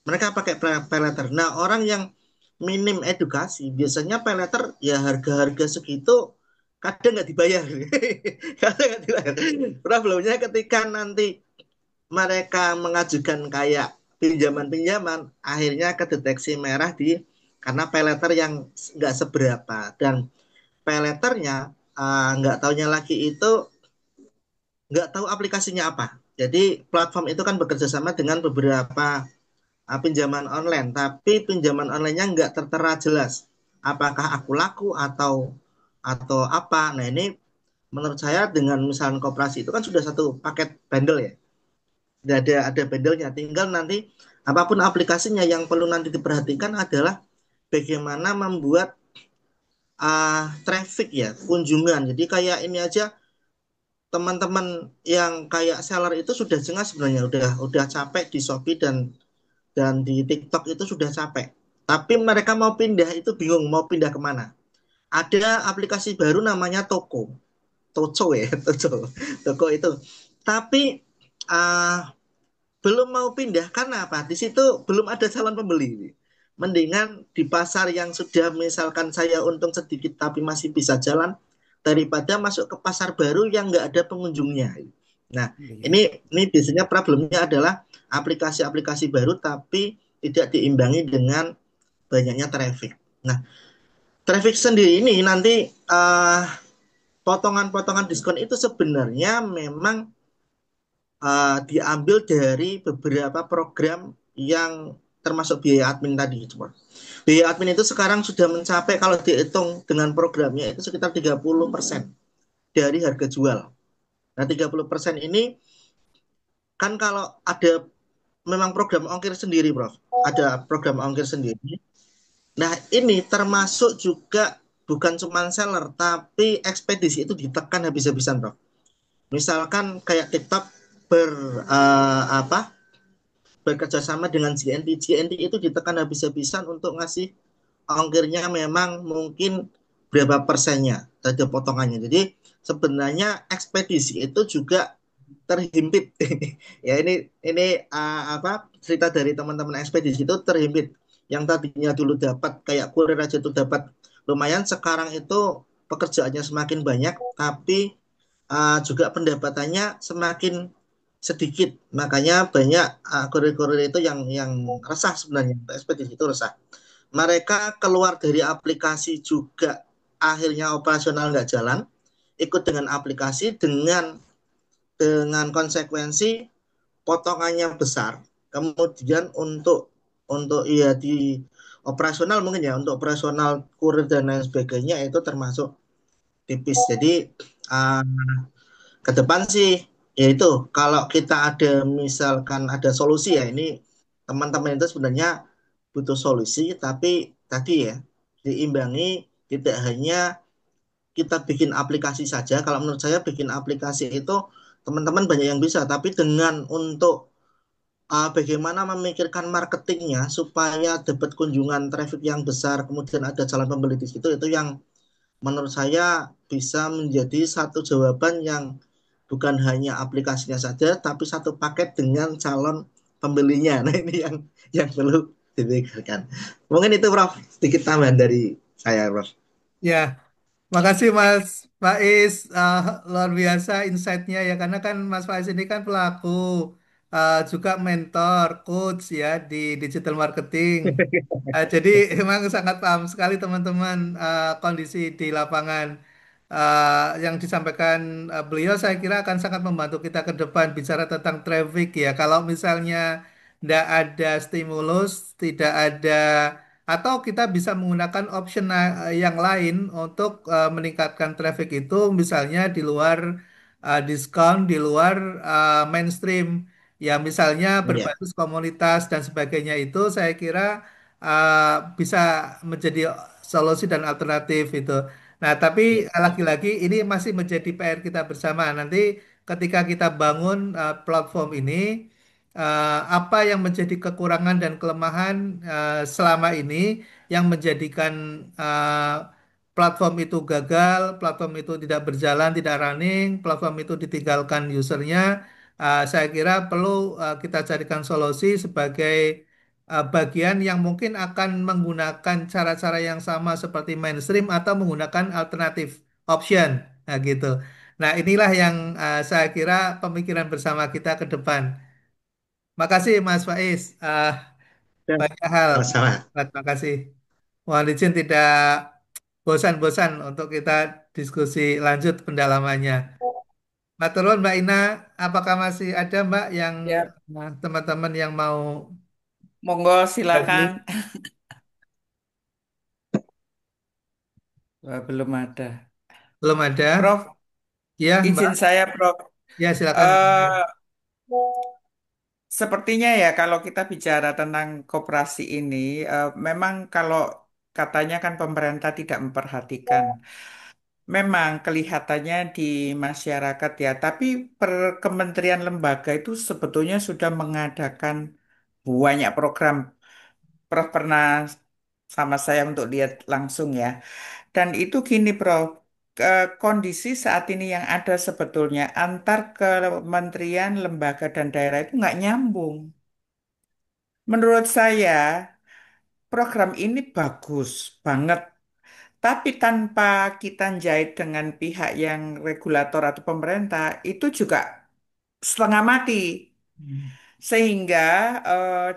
Mereka pakai pay later. Nah, orang yang minim edukasi biasanya pay later ya harga-harga segitu kadang nggak dibayar. Kadang nggak dibayar. Problemnya ketika nanti mereka mengajukan kayak pinjaman-pinjaman, akhirnya kedeteksi merah karena pay letter yang nggak seberapa, dan pay letternya nggak taunya lagi itu nggak tahu aplikasinya apa. Jadi platform itu kan bekerja sama dengan beberapa pinjaman online, tapi pinjaman onlinenya nggak tertera jelas apakah aku laku atau apa. Nah, ini menurut saya dengan misalnya koperasi itu kan sudah satu paket bundle ya. Sudah ada bundle-nya. Tinggal nanti apapun aplikasinya yang perlu nanti diperhatikan adalah bagaimana membuat traffic ya, kunjungan. Jadi kayak ini aja, teman-teman yang kayak seller itu sudah jengah sebenarnya, udah capek di Shopee dan di TikTok itu sudah capek. Tapi mereka mau pindah itu bingung mau pindah kemana. Ada aplikasi baru namanya Toco ya, Toko itu. Tapi ah, belum mau pindah karena apa? Di situ belum ada calon pembeli. Mendingan di pasar yang sudah misalkan saya untung sedikit tapi masih bisa jalan daripada masuk ke pasar baru yang nggak ada pengunjungnya. Nah, Iya. ini biasanya problemnya adalah aplikasi-aplikasi baru tapi tidak diimbangi dengan banyaknya traffic. Nah, traffic sendiri ini nanti potongan-potongan diskon itu sebenarnya memang diambil dari beberapa program yang termasuk biaya admin tadi. Cuma biaya admin itu sekarang sudah mencapai kalau dihitung dengan programnya itu sekitar 30% dari harga jual. Nah, 30% ini kan kalau ada memang program ongkir sendiri, Prof. Ada program ongkir sendiri. Nah, ini termasuk juga bukan cuma seller, tapi ekspedisi itu ditekan habis-habisan, Prof. Misalkan kayak TikTok ber apa bekerja sama dengan GNT. GNT itu ditekan habis-habisan untuk ngasih ongkirnya memang mungkin berapa persennya, ada potongannya. Jadi sebenarnya ekspedisi itu juga terhimpit. Ya apa cerita dari teman-teman ekspedisi itu terhimpit. Yang tadinya dulu dapat kayak kurir aja tuh dapat lumayan, sekarang itu pekerjaannya semakin banyak, tapi juga pendapatannya semakin sedikit. Makanya banyak kurir-kurir itu yang resah sebenarnya. Ekspedisi itu resah. Mereka keluar dari aplikasi juga akhirnya operasional nggak jalan, ikut dengan aplikasi dengan konsekuensi potongannya besar. Kemudian untuk ya di operasional mungkin ya untuk operasional kurir dan lain sebagainya itu termasuk tipis. Jadi uh, ke depan sih yaitu kalau kita ada misalkan ada solusi ya ini teman-teman itu sebenarnya butuh solusi tapi tadi ya diimbangi tidak hanya kita bikin aplikasi saja. Kalau menurut saya bikin aplikasi itu teman-teman banyak yang bisa tapi dengan untuk bagaimana memikirkan marketingnya supaya dapat kunjungan traffic yang besar kemudian ada calon pembeli di situ itu yang menurut saya bisa menjadi satu jawaban yang bukan hanya aplikasinya saja, tapi satu paket dengan calon pembelinya. Nah, ini yang perlu dipikirkan. Mungkin itu, Prof. Sedikit tambahan dari saya, Prof. Ya, makasih Mas Faiz. Luar biasa insight-nya ya, karena kan Mas Faiz ini kan pelaku, juga mentor, coach ya di digital marketing. Jadi emang sangat paham sekali teman-teman, kondisi di lapangan. Yang disampaikan beliau saya kira akan sangat membantu kita ke depan bicara tentang traffic ya. Kalau misalnya tidak ada stimulus, tidak ada, atau kita bisa menggunakan option yang lain untuk meningkatkan traffic itu, misalnya di luar diskon, di luar mainstream. Ya, misalnya Ya, berbasis komunitas dan sebagainya itu saya kira bisa menjadi solusi dan alternatif itu. Nah, tapi ya, lagi-lagi ini masih menjadi PR kita bersama. Nanti ketika kita bangun platform ini, apa yang menjadi kekurangan dan kelemahan selama ini yang menjadikan platform itu gagal, platform itu tidak berjalan, tidak running, platform itu ditinggalkan usernya. Saya kira perlu kita carikan solusi sebagai bagian yang mungkin akan menggunakan cara-cara yang sama seperti mainstream atau menggunakan alternatif option. Nah, gitu. Nah, inilah yang saya kira pemikiran bersama kita ke depan. Makasih Mas Faiz. ya. Banyak hal. Sama-sama. Terima kasih. Mohon izin tidak bosan-bosan untuk kita diskusi lanjut pendalamannya. Maturun Mbak Ina, apakah masih ada Mbak yang Ya, teman-teman yang mau monggo bagi? silakan. Wah, belum ada. Belum ada? Prof, Ya, izin Mbak. saya, Prof. Ya, silakan. Eh, Sepertinya ya kalau kita bicara tentang koperasi ini, memang kalau katanya kan pemerintah tidak memperhatikan. memang kelihatannya di masyarakat ya, tapi per kementerian lembaga itu sebetulnya sudah mengadakan banyak program. Prof pernah sama saya untuk lihat langsung ya. Dan itu gini, Prof. Kondisi saat ini yang ada sebetulnya antar kementerian, lembaga, dan daerah itu nggak nyambung. Menurut saya, program ini bagus banget. Tapi tanpa kita jahit dengan pihak yang regulator atau pemerintah, itu juga setengah mati. Hmm. Sehingga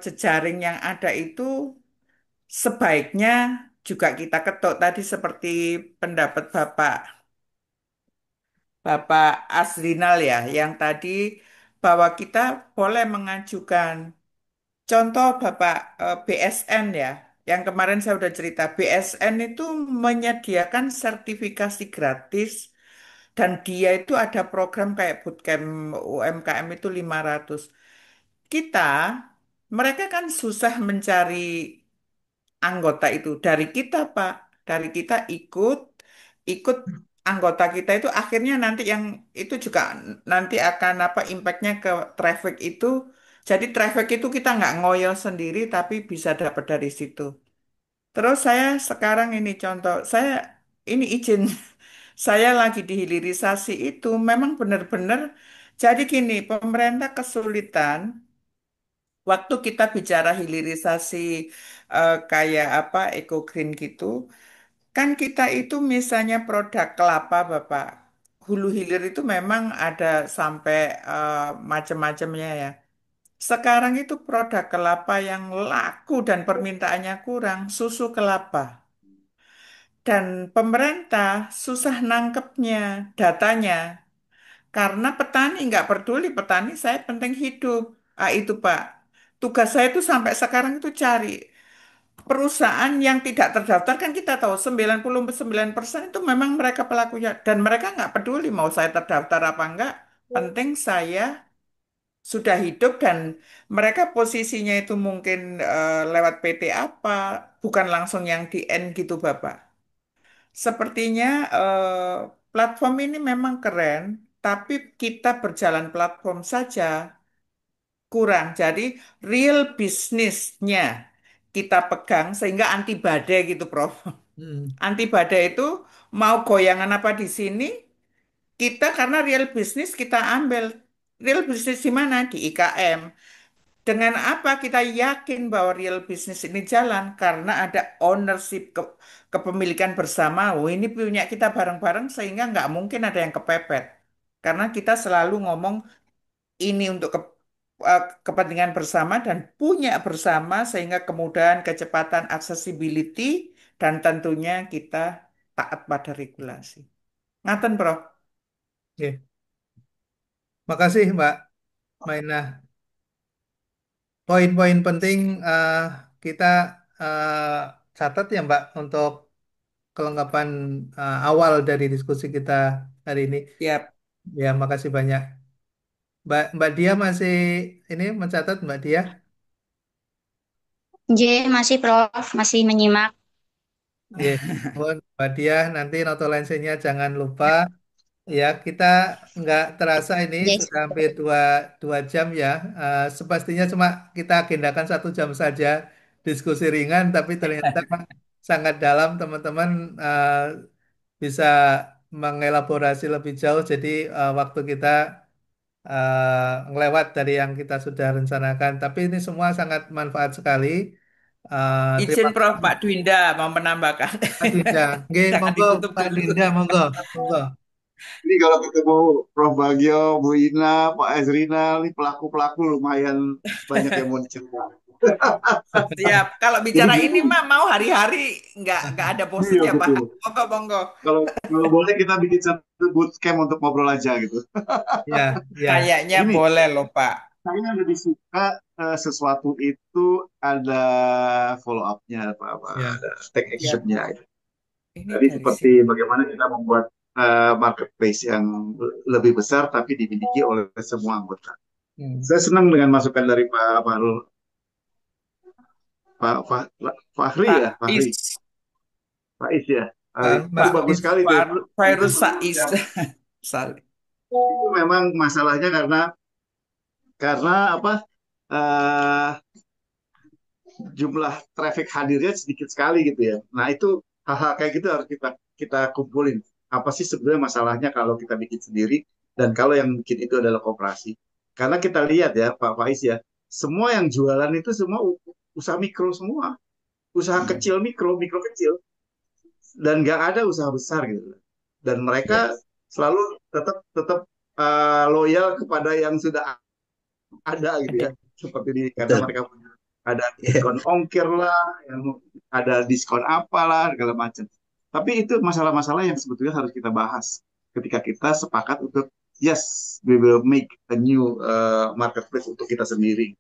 jejaring yang ada itu sebaiknya juga kita ketuk tadi seperti pendapat Bapak Asrinal ya, yang tadi bahwa kita boleh mengajukan contoh Bapak BSN ya, yang kemarin saya sudah cerita, BSN itu menyediakan sertifikasi gratis dan dia itu ada program kayak bootcamp UMKM itu 500. Kita, mereka kan susah mencari anggota itu dari kita, Pak. Dari kita ikut anggota kita itu akhirnya nanti yang itu juga nanti akan apa impactnya ke traffic itu. Jadi traffic itu kita nggak ngoyo sendiri tapi bisa dapat dari situ. Terus saya sekarang ini contoh, saya ini izin, saya lagi di hilirisasi itu memang benar-benar jadi gini, pemerintah kesulitan waktu kita bicara hilirisasi kayak apa eco green gitu, kan kita itu misalnya produk kelapa, Bapak. Hulu hilir itu memang ada sampai macam-macamnya ya. Sekarang itu produk kelapa yang laku dan permintaannya kurang, susu kelapa. Dan pemerintah susah nangkepnya datanya. Karena petani nggak peduli, petani saya penting hidup. Ah, itu Pak. Tugas saya itu sampai sekarang itu cari perusahaan yang tidak terdaftar kan kita tahu 99% itu memang mereka pelakunya dan mereka nggak peduli mau saya terdaftar apa enggak, penting saya sudah hidup dan mereka posisinya itu mungkin lewat PT apa, bukan langsung yang di end gitu Bapak. Sepertinya platform ini memang keren, tapi kita berjalan platform saja kurang. Jadi real bisnisnya kita pegang sehingga anti badai gitu, Prof. Hmm. Anti badai itu mau goyangan apa di sini, kita karena real bisnis kita ambil. Real bisnis di mana? Di IKM. Dengan apa kita yakin bahwa real bisnis ini jalan? Karena ada ownership kepemilikan bersama. Oh, ini punya kita bareng-bareng sehingga nggak mungkin ada yang kepepet. Karena kita selalu ngomong ini untuk kepentingan bersama dan punya bersama sehingga kemudahan, kecepatan, accessibility, dan tentunya kita taat pada regulasi. Ngaten, Prof. Oke. Makasih Mbak Mainah. Poin-poin penting kita eh, catat ya Mbak untuk kelengkapan awal dari diskusi kita hari ini. Siap. Ya, makasih banyak. Mbak Dia masih ini mencatat Mbak Dia? J masih Prof, masih menyimak. Ya, Mbak Dia nanti notulensinya jangan lupa. Ya, kita nggak terasa ini Yes. sudah hampir dua jam ya. Sepastinya cuma kita agendakan 1 jam saja diskusi ringan, tapi ternyata sangat dalam teman-teman bisa mengelaborasi lebih jauh. Jadi waktu kita ngelewat dari yang kita sudah rencanakan. Tapi ini semua sangat manfaat sekali. Izin Terima Prof. kasih Pak Dwinda mau menambahkan. Pak Dinda. Oke, Jangan monggo ditutup Pak dulu. Dinda, monggo, monggo. Ini kalau ketemu Prof. Bagio, Bu Ina, Pak Ezrinal, ini pelaku-pelaku lumayan banyak yang mau diceritakan. Siap. Kalau Jadi bicara ini gini, mah mau hari-hari nggak ada iya bosennya, Pak. betul. Monggo, monggo. Kalau kalau boleh kita bikin satu bootcamp untuk ngobrol aja gitu. Ya, ya. Kayaknya Gini, boleh loh, Pak. saya lebih suka sesuatu itu ada follow up-nya, apa, Ya. ada take Siap. action-nya. Ini Jadi dari seperti situ. bagaimana kita membuat marketplace yang lebih besar tapi dimiliki oleh semua anggota. Hmm. Saya senang dengan masukan dari Pak Fahrul, Pak Fahri ya, Pak Fahri, Is. Pak Is ya. Itu Pak bagus sekali tuh. Virus Sais. Saleh. Itu memang masalahnya karena apa? eh Jumlah traffic hadirnya sedikit sekali gitu ya. Nah itu hal-hal kayak gitu harus kita kita kumpulin. Apa sih sebenarnya masalahnya kalau kita bikin sendiri dan kalau yang bikin itu adalah koperasi? Karena kita lihat ya Pak Faiz ya, semua yang jualan itu semua usaha mikro semua, usaha kecil mikro, mikro kecil, dan nggak ada usaha besar gitu. Dan Ya. mereka selalu tetap tetap loyal kepada yang sudah ada gitu Ada. ya, seperti di karena Betul. mereka punya ada Ya. diskon ongkir lah, yang ada diskon apalah segala macam. Tapi itu masalah-masalah yang sebetulnya harus kita bahas ketika kita sepakat untuk yes, we will make a new marketplace untuk kita sendiri.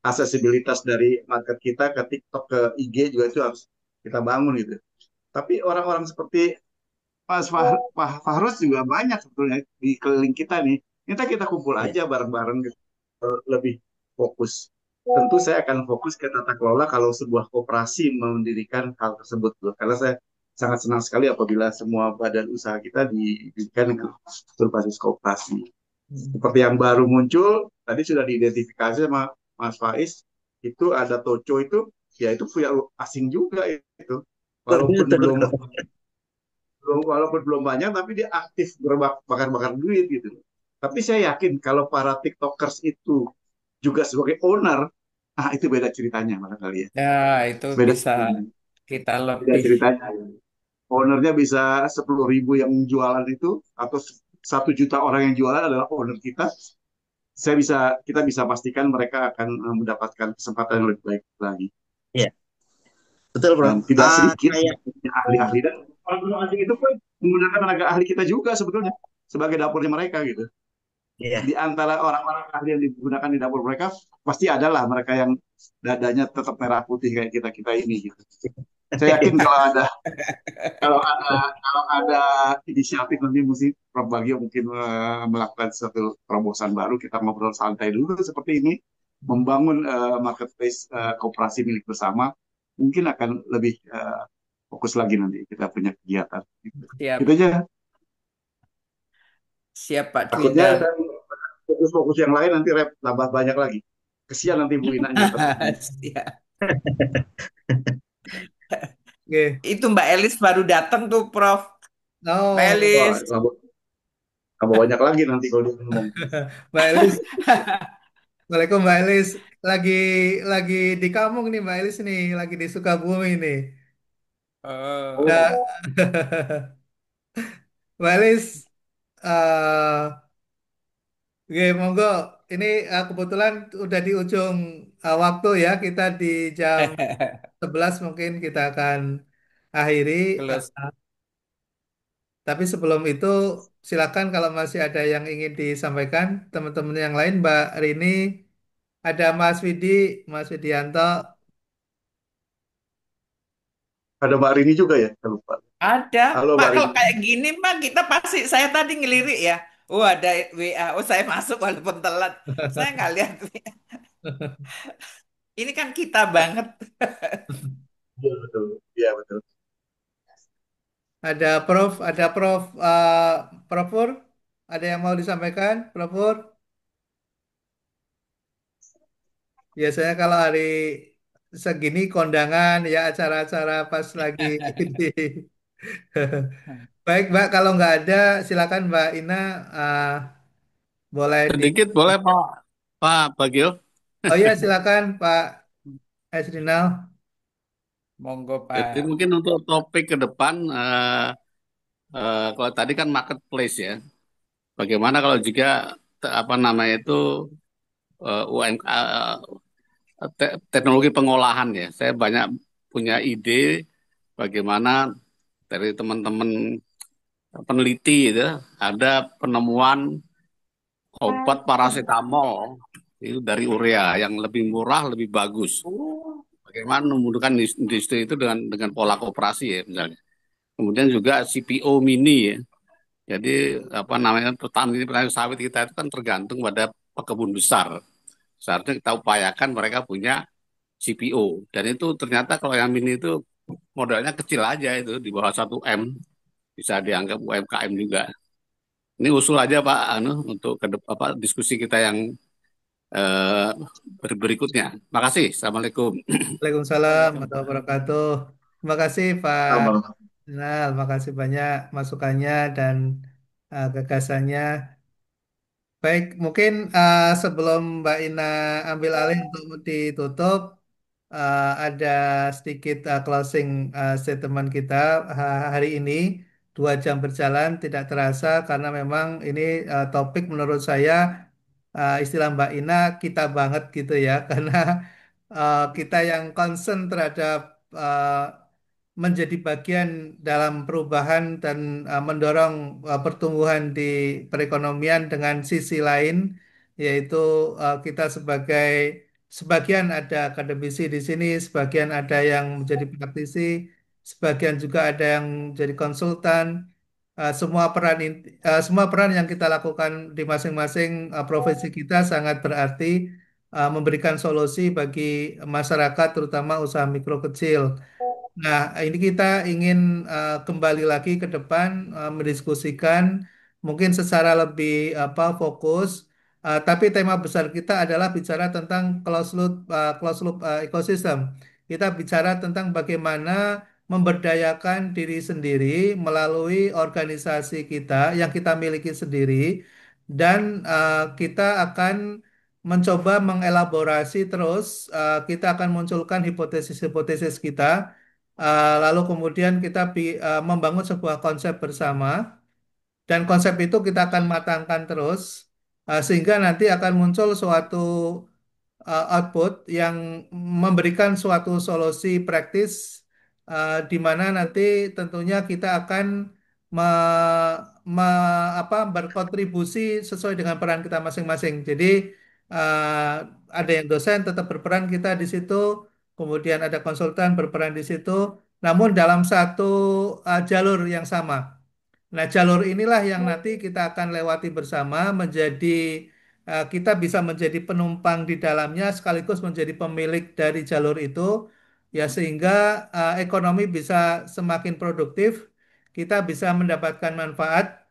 Aksesibilitas dari market kita ke TikTok ke IG juga itu harus kita bangun gitu. Tapi orang-orang seperti Pak Fahrus juga banyak sebetulnya di keliling kita nih. Kita kumpul Ya. aja bareng-bareng gitu, lebih fokus. Tentu saya akan fokus ke tata kelola kalau sebuah koperasi mendirikan hal tersebut, loh. Karena saya sangat senang sekali apabila semua badan usaha kita didirikan berbasis koperasi. Seperti yang baru muncul, tadi sudah diidentifikasi sama Mas Faiz, itu ada Toco itu, ya itu punya asing juga itu. Walaupun Betul. belum walaupun belum banyak, tapi dia aktif berbakar-bakar duit gitu. Tapi saya yakin kalau para TikTokers itu juga sebagai owner, itu beda ceritanya barangkali ya. Ya, itu Beda bisa ceritanya. kita Beda lebih. ceritanya. Ownernya bisa 10.000 yang jualan itu, atau 1 juta orang yang jualan adalah owner kita. Kita bisa pastikan mereka akan mendapatkan kesempatan yang lebih baik lagi. Ya, betul, Bro. Dan tidak sedikit Kayak ahli-ahli, dan orang asing itu pun menggunakan tenaga ahli kita juga sebetulnya sebagai dapurnya mereka gitu. ya. Di antara orang-orang ahli yang digunakan di dapur mereka pasti adalah mereka yang dadanya tetap merah putih kayak kita kita ini gitu. Saya yakin kalau ada inisiatif nanti mesti Prof Bagio mungkin melakukan satu terobosan baru, kita ngobrol santai dulu seperti ini, membangun marketplace koperasi milik bersama, mungkin akan lebih fokus lagi nanti kita punya kegiatan. Gitu Siap, aja. siap Pak Takutnya Dwinda. saya fokus-fokus yang lain nanti tambah banyak lagi. Kesian nanti Bu Ina nyatet. Siap. Oke. Itu Mbak Elis baru datang tuh, Prof. Mbak Oh, Elis. Wah, tambah banyak lagi nanti kalau dia ngomong. Mbak Elis, Assalamualaikum Mbak Elis. Lagi lagi di kampung nih Mbak Elis nih, lagi di Sukabumi nih. Oh. Nah, Mbak Elis, oke, monggo. Ini kebetulan udah di ujung waktu ya. Kita di jam 11 mungkin kita akan akhiri. Close. Tapi sebelum itu, silakan kalau masih ada yang ingin disampaikan, teman-teman yang lain, Mbak Rini, ada Mas Widianto. Ada Mbak Rini juga ya, saya lupa. Ada, Halo Pak. Mbak Kalau Rini. kayak gini, Pak, kita pasti, saya tadi ngelirik ya. Oh, ada WA. Oh, saya masuk walaupun telat. Saya nggak lihat WA. Ini kan kita banget. Iya betul. Iya betul. Prof Pur. Ada yang mau disampaikan, Prof Pur? Biasanya kalau hari segini kondangan ya acara-acara pas lagi ini. Baik, Mbak, kalau nggak ada, silakan Mbak Ina uh, boleh di. Sedikit boleh Pak Bagio. Oh iya, silakan Pak Esrinal. Monggo, Jadi Pak. mungkin untuk topik ke depan, kalau tadi kan marketplace ya. Bagaimana kalau juga apa namanya itu UMK, teknologi pengolahan ya. Saya banyak punya ide bagaimana dari teman-teman peneliti itu ada penemuan obat paracetamol itu dari urea yang lebih murah, lebih bagus. Oh. Bagaimana memudahkan industri itu dengan pola koperasi ya misalnya. Kemudian juga CPO mini ya. Jadi apa namanya petani sawit kita itu kan tergantung pada pekebun besar. Seharusnya kita upayakan mereka punya CPO. Dan itu ternyata kalau yang mini itu modalnya kecil aja itu di bawah 1 M bisa dianggap UMKM juga. Ini usul aja Pak anu untuk apa diskusi kita yang eh, berikutnya. Makasih. Assalamualaikum. Waalaikumsalam warahmatullahi wabarakatuh. Terima kasih Pak Sama. Nal, terima kasih banyak masukannya dan gagasannya. Baik, mungkin sebelum Mbak Ina ambil alih untuk ditutup, ada sedikit closing statement kita hari ini. 2 jam berjalan tidak terasa karena memang ini topik menurut saya istilah Mbak Ina kita banget gitu ya karena kita yang concern terhadap menjadi bagian dalam perubahan dan mendorong pertumbuhan di perekonomian dengan sisi lain yaitu kita sebagai sebagian ada akademisi di sini, sebagian ada yang menjadi praktisi, sebagian juga ada yang jadi konsultan. Semua peran yang kita lakukan di masing-masing profesi kita sangat berarti memberikan solusi bagi masyarakat, terutama usaha mikro kecil. Nah, ini kita ingin kembali lagi ke depan mendiskusikan mungkin secara lebih apa fokus, tapi tema besar kita adalah bicara tentang closed loop ecosystem. Kita bicara tentang bagaimana memberdayakan diri sendiri melalui organisasi kita yang kita miliki sendiri dan kita akan mencoba mengelaborasi terus, kita akan munculkan hipotesis-hipotesis kita. Lalu kemudian kita membangun sebuah konsep bersama dan konsep itu kita akan matangkan terus sehingga nanti akan muncul suatu output yang memberikan suatu solusi praktis di mana nanti tentunya kita akan me- berkontribusi sesuai dengan peran kita masing-masing. Jadi ada yang dosen tetap berperan kita di situ, kemudian ada konsultan berperan di situ, namun dalam satu jalur yang sama. Nah, jalur inilah yang nanti kita akan lewati bersama menjadi kita bisa menjadi penumpang di dalamnya sekaligus menjadi pemilik dari jalur itu ya sehingga ekonomi bisa semakin produktif, kita bisa mendapatkan manfaat,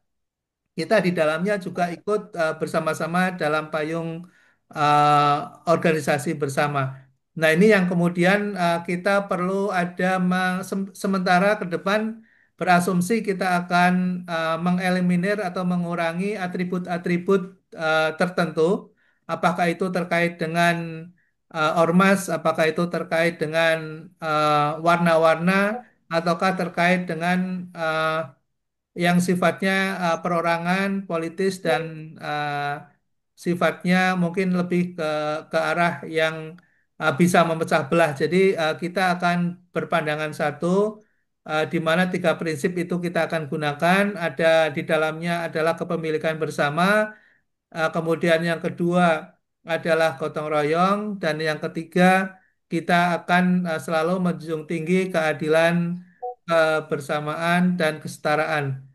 kita di dalamnya juga ikut bersama-sama dalam payung organisasi bersama. Nah, ini yang kemudian kita perlu ada sementara ke depan berasumsi kita akan mengeliminir atau mengurangi atribut-atribut tertentu. Apakah itu terkait dengan ormas, apakah itu terkait dengan warna-warna, ataukah terkait dengan yang sifatnya perorangan, politis dan sifatnya mungkin lebih ke arah yang bisa memecah belah. Jadi kita akan berpandangan satu di mana 3 prinsip itu kita akan gunakan. Ada di dalamnya adalah kepemilikan bersama, kemudian yang kedua adalah gotong royong, dan yang ketiga kita akan selalu menjunjung tinggi keadilan, kebersamaan dan kesetaraan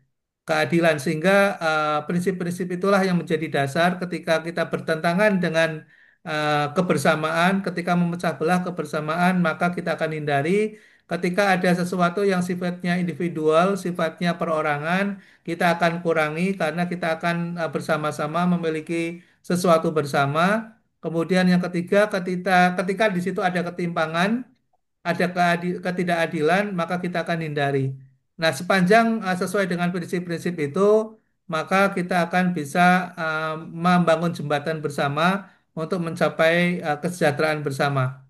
keadilan sehingga prinsip-prinsip itulah yang menjadi dasar ketika kita bertentangan dengan kebersamaan, ketika memecah belah kebersamaan, maka kita akan hindari. Ketika ada sesuatu yang sifatnya individual, sifatnya perorangan, kita akan kurangi karena kita akan bersama-sama memiliki sesuatu bersama. Kemudian yang ketiga, ketika di situ ada ketimpangan, ada ketidakadilan, maka kita akan hindari. Nah, sepanjang sesuai dengan prinsip-prinsip itu, maka kita akan bisa membangun jembatan bersama untuk mencapai kesejahteraan bersama.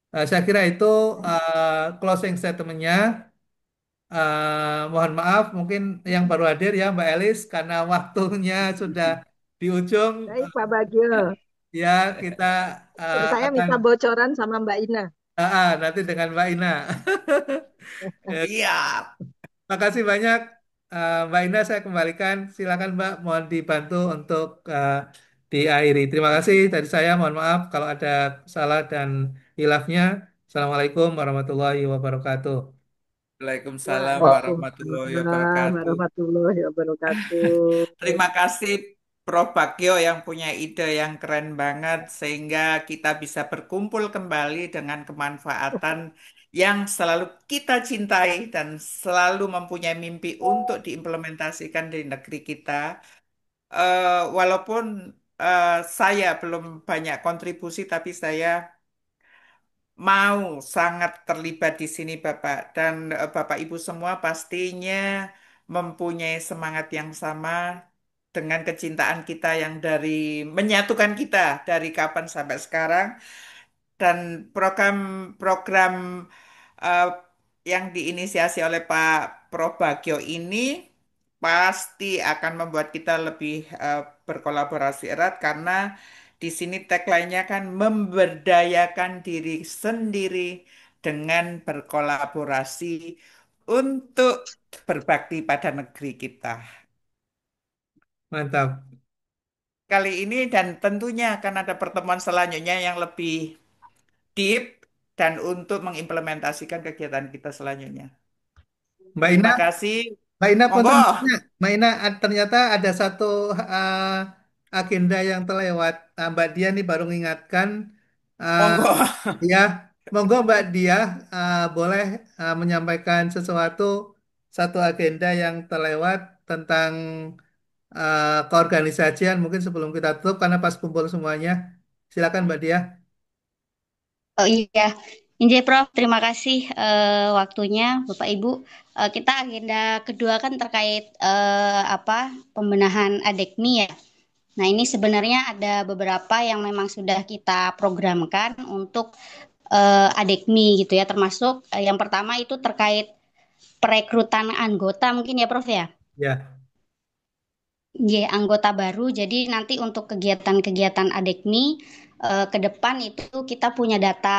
Saya kira itu closing statement-nya. Mohon maaf, mungkin yang baru hadir ya Mbak Elis, karena waktunya sudah di ujung. Baik, Pak Bagio. Ya, kita Saya akan minta bocoran sama Mbak Ina. nanti dengan Mbak Ina. Siap. Makasih banyak Mbak Ina, saya kembalikan. Silakan Mbak, mohon dibantu untuk diakhiri. Terima kasih dari saya, mohon maaf kalau ada salah dan hilafnya. Assalamualaikum warahmatullahi wabarakatuh. Waalaikumsalam warahmatullahi Waalaikumsalam wabarakatuh. warahmatullahi wabarakatuh. Terima kasih Prof. Bagio yang punya ide yang keren banget sehingga kita bisa berkumpul kembali dengan kemanfaatan yang selalu kita cintai dan selalu mempunyai mimpi untuk diimplementasikan di negeri kita. Walaupun saya belum banyak kontribusi, tapi saya mau sangat terlibat di sini, Bapak. Dan Bapak Ibu semua pastinya mempunyai semangat yang sama dengan kecintaan kita yang dari menyatukan kita dari kapan sampai sekarang. Dan program-program eh, yang diinisiasi oleh Pak Prof Bagio ini pasti akan membuat kita lebih berkolaborasi erat karena di sini tagline-nya kan memberdayakan diri sendiri dengan berkolaborasi untuk berbakti pada negeri kita. Mantap. Kali ini dan tentunya akan ada pertemuan selanjutnya yang lebih deep dan untuk mengimplementasikan kegiatan kita selanjutnya. Mbak Ina, Terima kasih. Mbak Ina Monggo, punten, Mbak Ina ternyata ada satu agenda yang terlewat. Mbak Dia nih baru mengingatkan. eh, monggo. ya, monggo Mbak Dia boleh menyampaikan sesuatu, satu agenda yang terlewat tentang keorganisasian mungkin sebelum kita tutup karena pas kumpul semuanya. Silakan Mbak Dia. Oh iya, Injay Prof, terima kasih waktunya Bapak Ibu. Kita agenda kedua kan terkait apa pembenahan ADEKMI ya. Nah ini sebenarnya ada beberapa yang memang sudah kita programkan untuk ADEKMI gitu ya, termasuk yang pertama itu terkait perekrutan anggota mungkin ya Prof ya. Ya, Ya, anggota baru. Jadi nanti untuk kegiatan-kegiatan ADEKMI ke depan itu kita punya data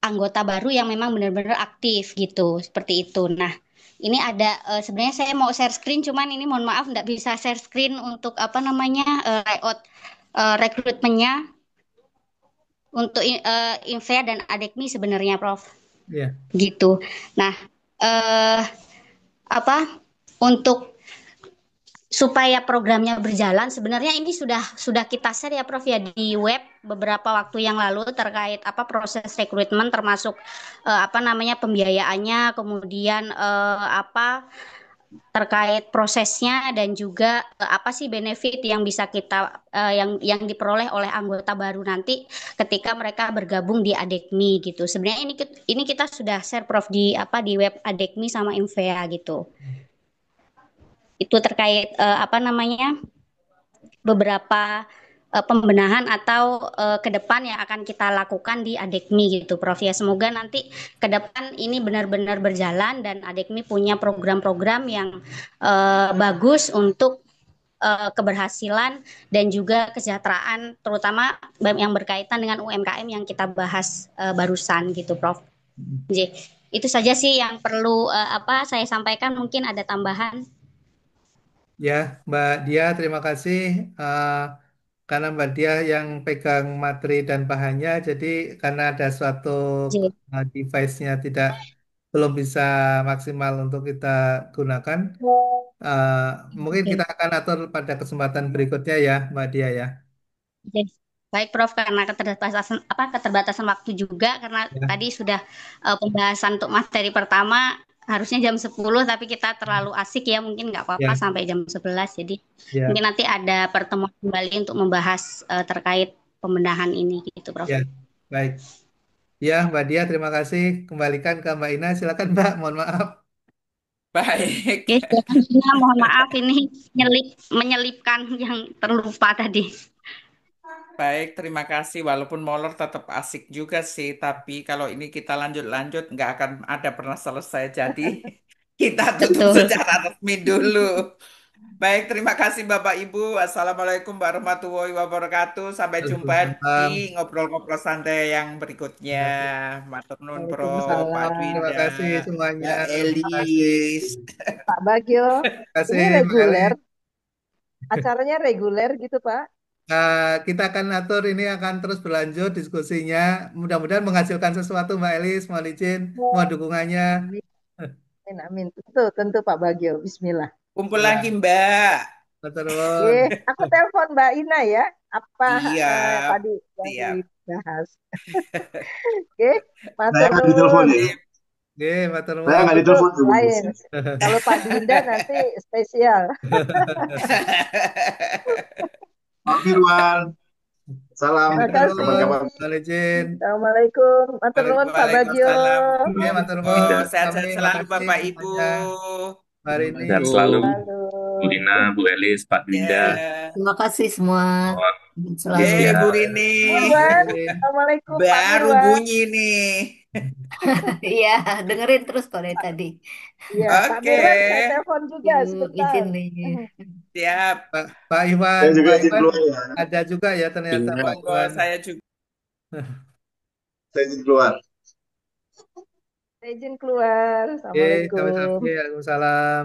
anggota baru yang memang benar-benar aktif gitu, seperti itu. Nah, ini ada sebenarnya saya mau share screen, cuman ini mohon maaf nggak bisa share screen untuk apa namanya layout rekrutmennya untuk Invea dan ADEKMI sebenarnya, Prof. ya, Gitu. Nah, eh, apa untuk supaya programnya berjalan sebenarnya ini sudah kita share ya Prof ya di web beberapa waktu yang lalu terkait apa proses rekrutmen termasuk apa namanya pembiayaannya kemudian apa terkait prosesnya dan juga apa sih benefit yang bisa kita yang diperoleh oleh anggota baru nanti ketika mereka bergabung di Adekmi gitu. Sebenarnya ini kita sudah share Prof di apa di web Adekmi sama Invea gitu. Itu terkait apa namanya beberapa pembenahan atau ke depan yang akan kita lakukan di Adekmi gitu Prof ya. Semoga nanti ke depan ini benar-benar berjalan dan Adekmi punya program-program yang bagus untuk keberhasilan dan juga kesejahteraan terutama yang berkaitan dengan UMKM yang kita bahas barusan gitu Prof. Jadi, itu saja sih yang perlu apa saya sampaikan mungkin ada tambahan. ya, Mbak Dia, terima kasih. Eh, karena Mbak Dia yang pegang materi dan bahannya, jadi karena ada suatu device-nya tidak belum bisa maksimal untuk kita gunakan, eh, mungkin kita Oke. akan atur pada kesempatan berikutnya ya, Mbak Dia ya. Oke. Baik, Prof, karena keterbatasan waktu juga karena Ya, tadi sudah pembahasan untuk materi pertama harusnya jam 10 tapi kita terlalu asik ya mungkin nggak apa-apa ya, sampai jam 11 jadi ya, mungkin nanti ada pertemuan kembali untuk membahas terkait pembenahan ini gitu, Prof. ya. Baik. Ya, Mbak Dia, terima kasih. Kembalikan ke Mbak Ina. Silakan, Mbak. Mohon maaf. Baik. Oke, selanjutnya mohon maaf ini menyelipkan yang terlupa tadi. Baik, terima kasih. Walaupun molor tetap asik juga sih, tapi kalau ini kita lanjut-lanjut nggak akan ada pernah selesai. Jadi kita tutup Betul. secara resmi dulu. Baik, terima kasih Bapak Ibu. Assalamualaikum warahmatullahi wabarakatuh. Sampai jumpa di Waalaikumsalam. ngobrol-ngobrol santai yang berikutnya. Matur nuwun, Prof, Pak Terima Dwinda, Waalaikumsalam. kasih semuanya. Mbak Terima kasih. Elis. Pak Bagio, Terima kasih, ini Mbak Eli. reguler, acaranya reguler gitu Pak. Kita akan atur ini akan terus berlanjut diskusinya. Mudah-mudahan menghasilkan sesuatu, Mbak Elis. Mohon izin, mohon dukungannya. Amin, amin, amin. Tentu, tentu Pak Bagio. Bismillah. Kumpul lagi, Ya, Mbak. Matur nuwun. Oke, aku telepon Mbak Ina ya. Apa Siap, tadi yang siap. dibahas? Oke, Saya matur nggak ditelepon nuwun. ya. Sip. Nggih, matur Saya nuwun. nggak Itu ditelepon tuh. lain. Kalau Pak Dwinda nanti spesial. Pak Firman, salam Terima Matur kasih. nuwun. kapan-kapan. Mohon izin. Assalamualaikum. Matur nuwun Pak Bagio. Waalaikumsalam. Nggih, matur Itu nuwun. Kami sehat-sehat selalu makasih Bapak Ibu. semuanya hari ini. Sehat selalu, Lalu. Bu Dina, Bu Elis, Pak Dwinda. Ya. Terima kasih semua. Mohon Selalu. Bu siap. Rini. Mirwan. Izin. Assalamualaikum Pak Baru Mirwan. bunyi nih. Iya, dengerin terus kok dari tadi. Iya, Pak Oke, Mirwan saya telepon juga Yuk, sebentar. izin nih. siap. Pak Iwan, Saya juga Pak izin Iwan keluar ya. ada juga ya ternyata Iya. Pak Monggo Iwan. saya juga. Saya izin keluar. Saya izin keluar. Oke, Assalamualaikum. sampai Waalaikumsalam.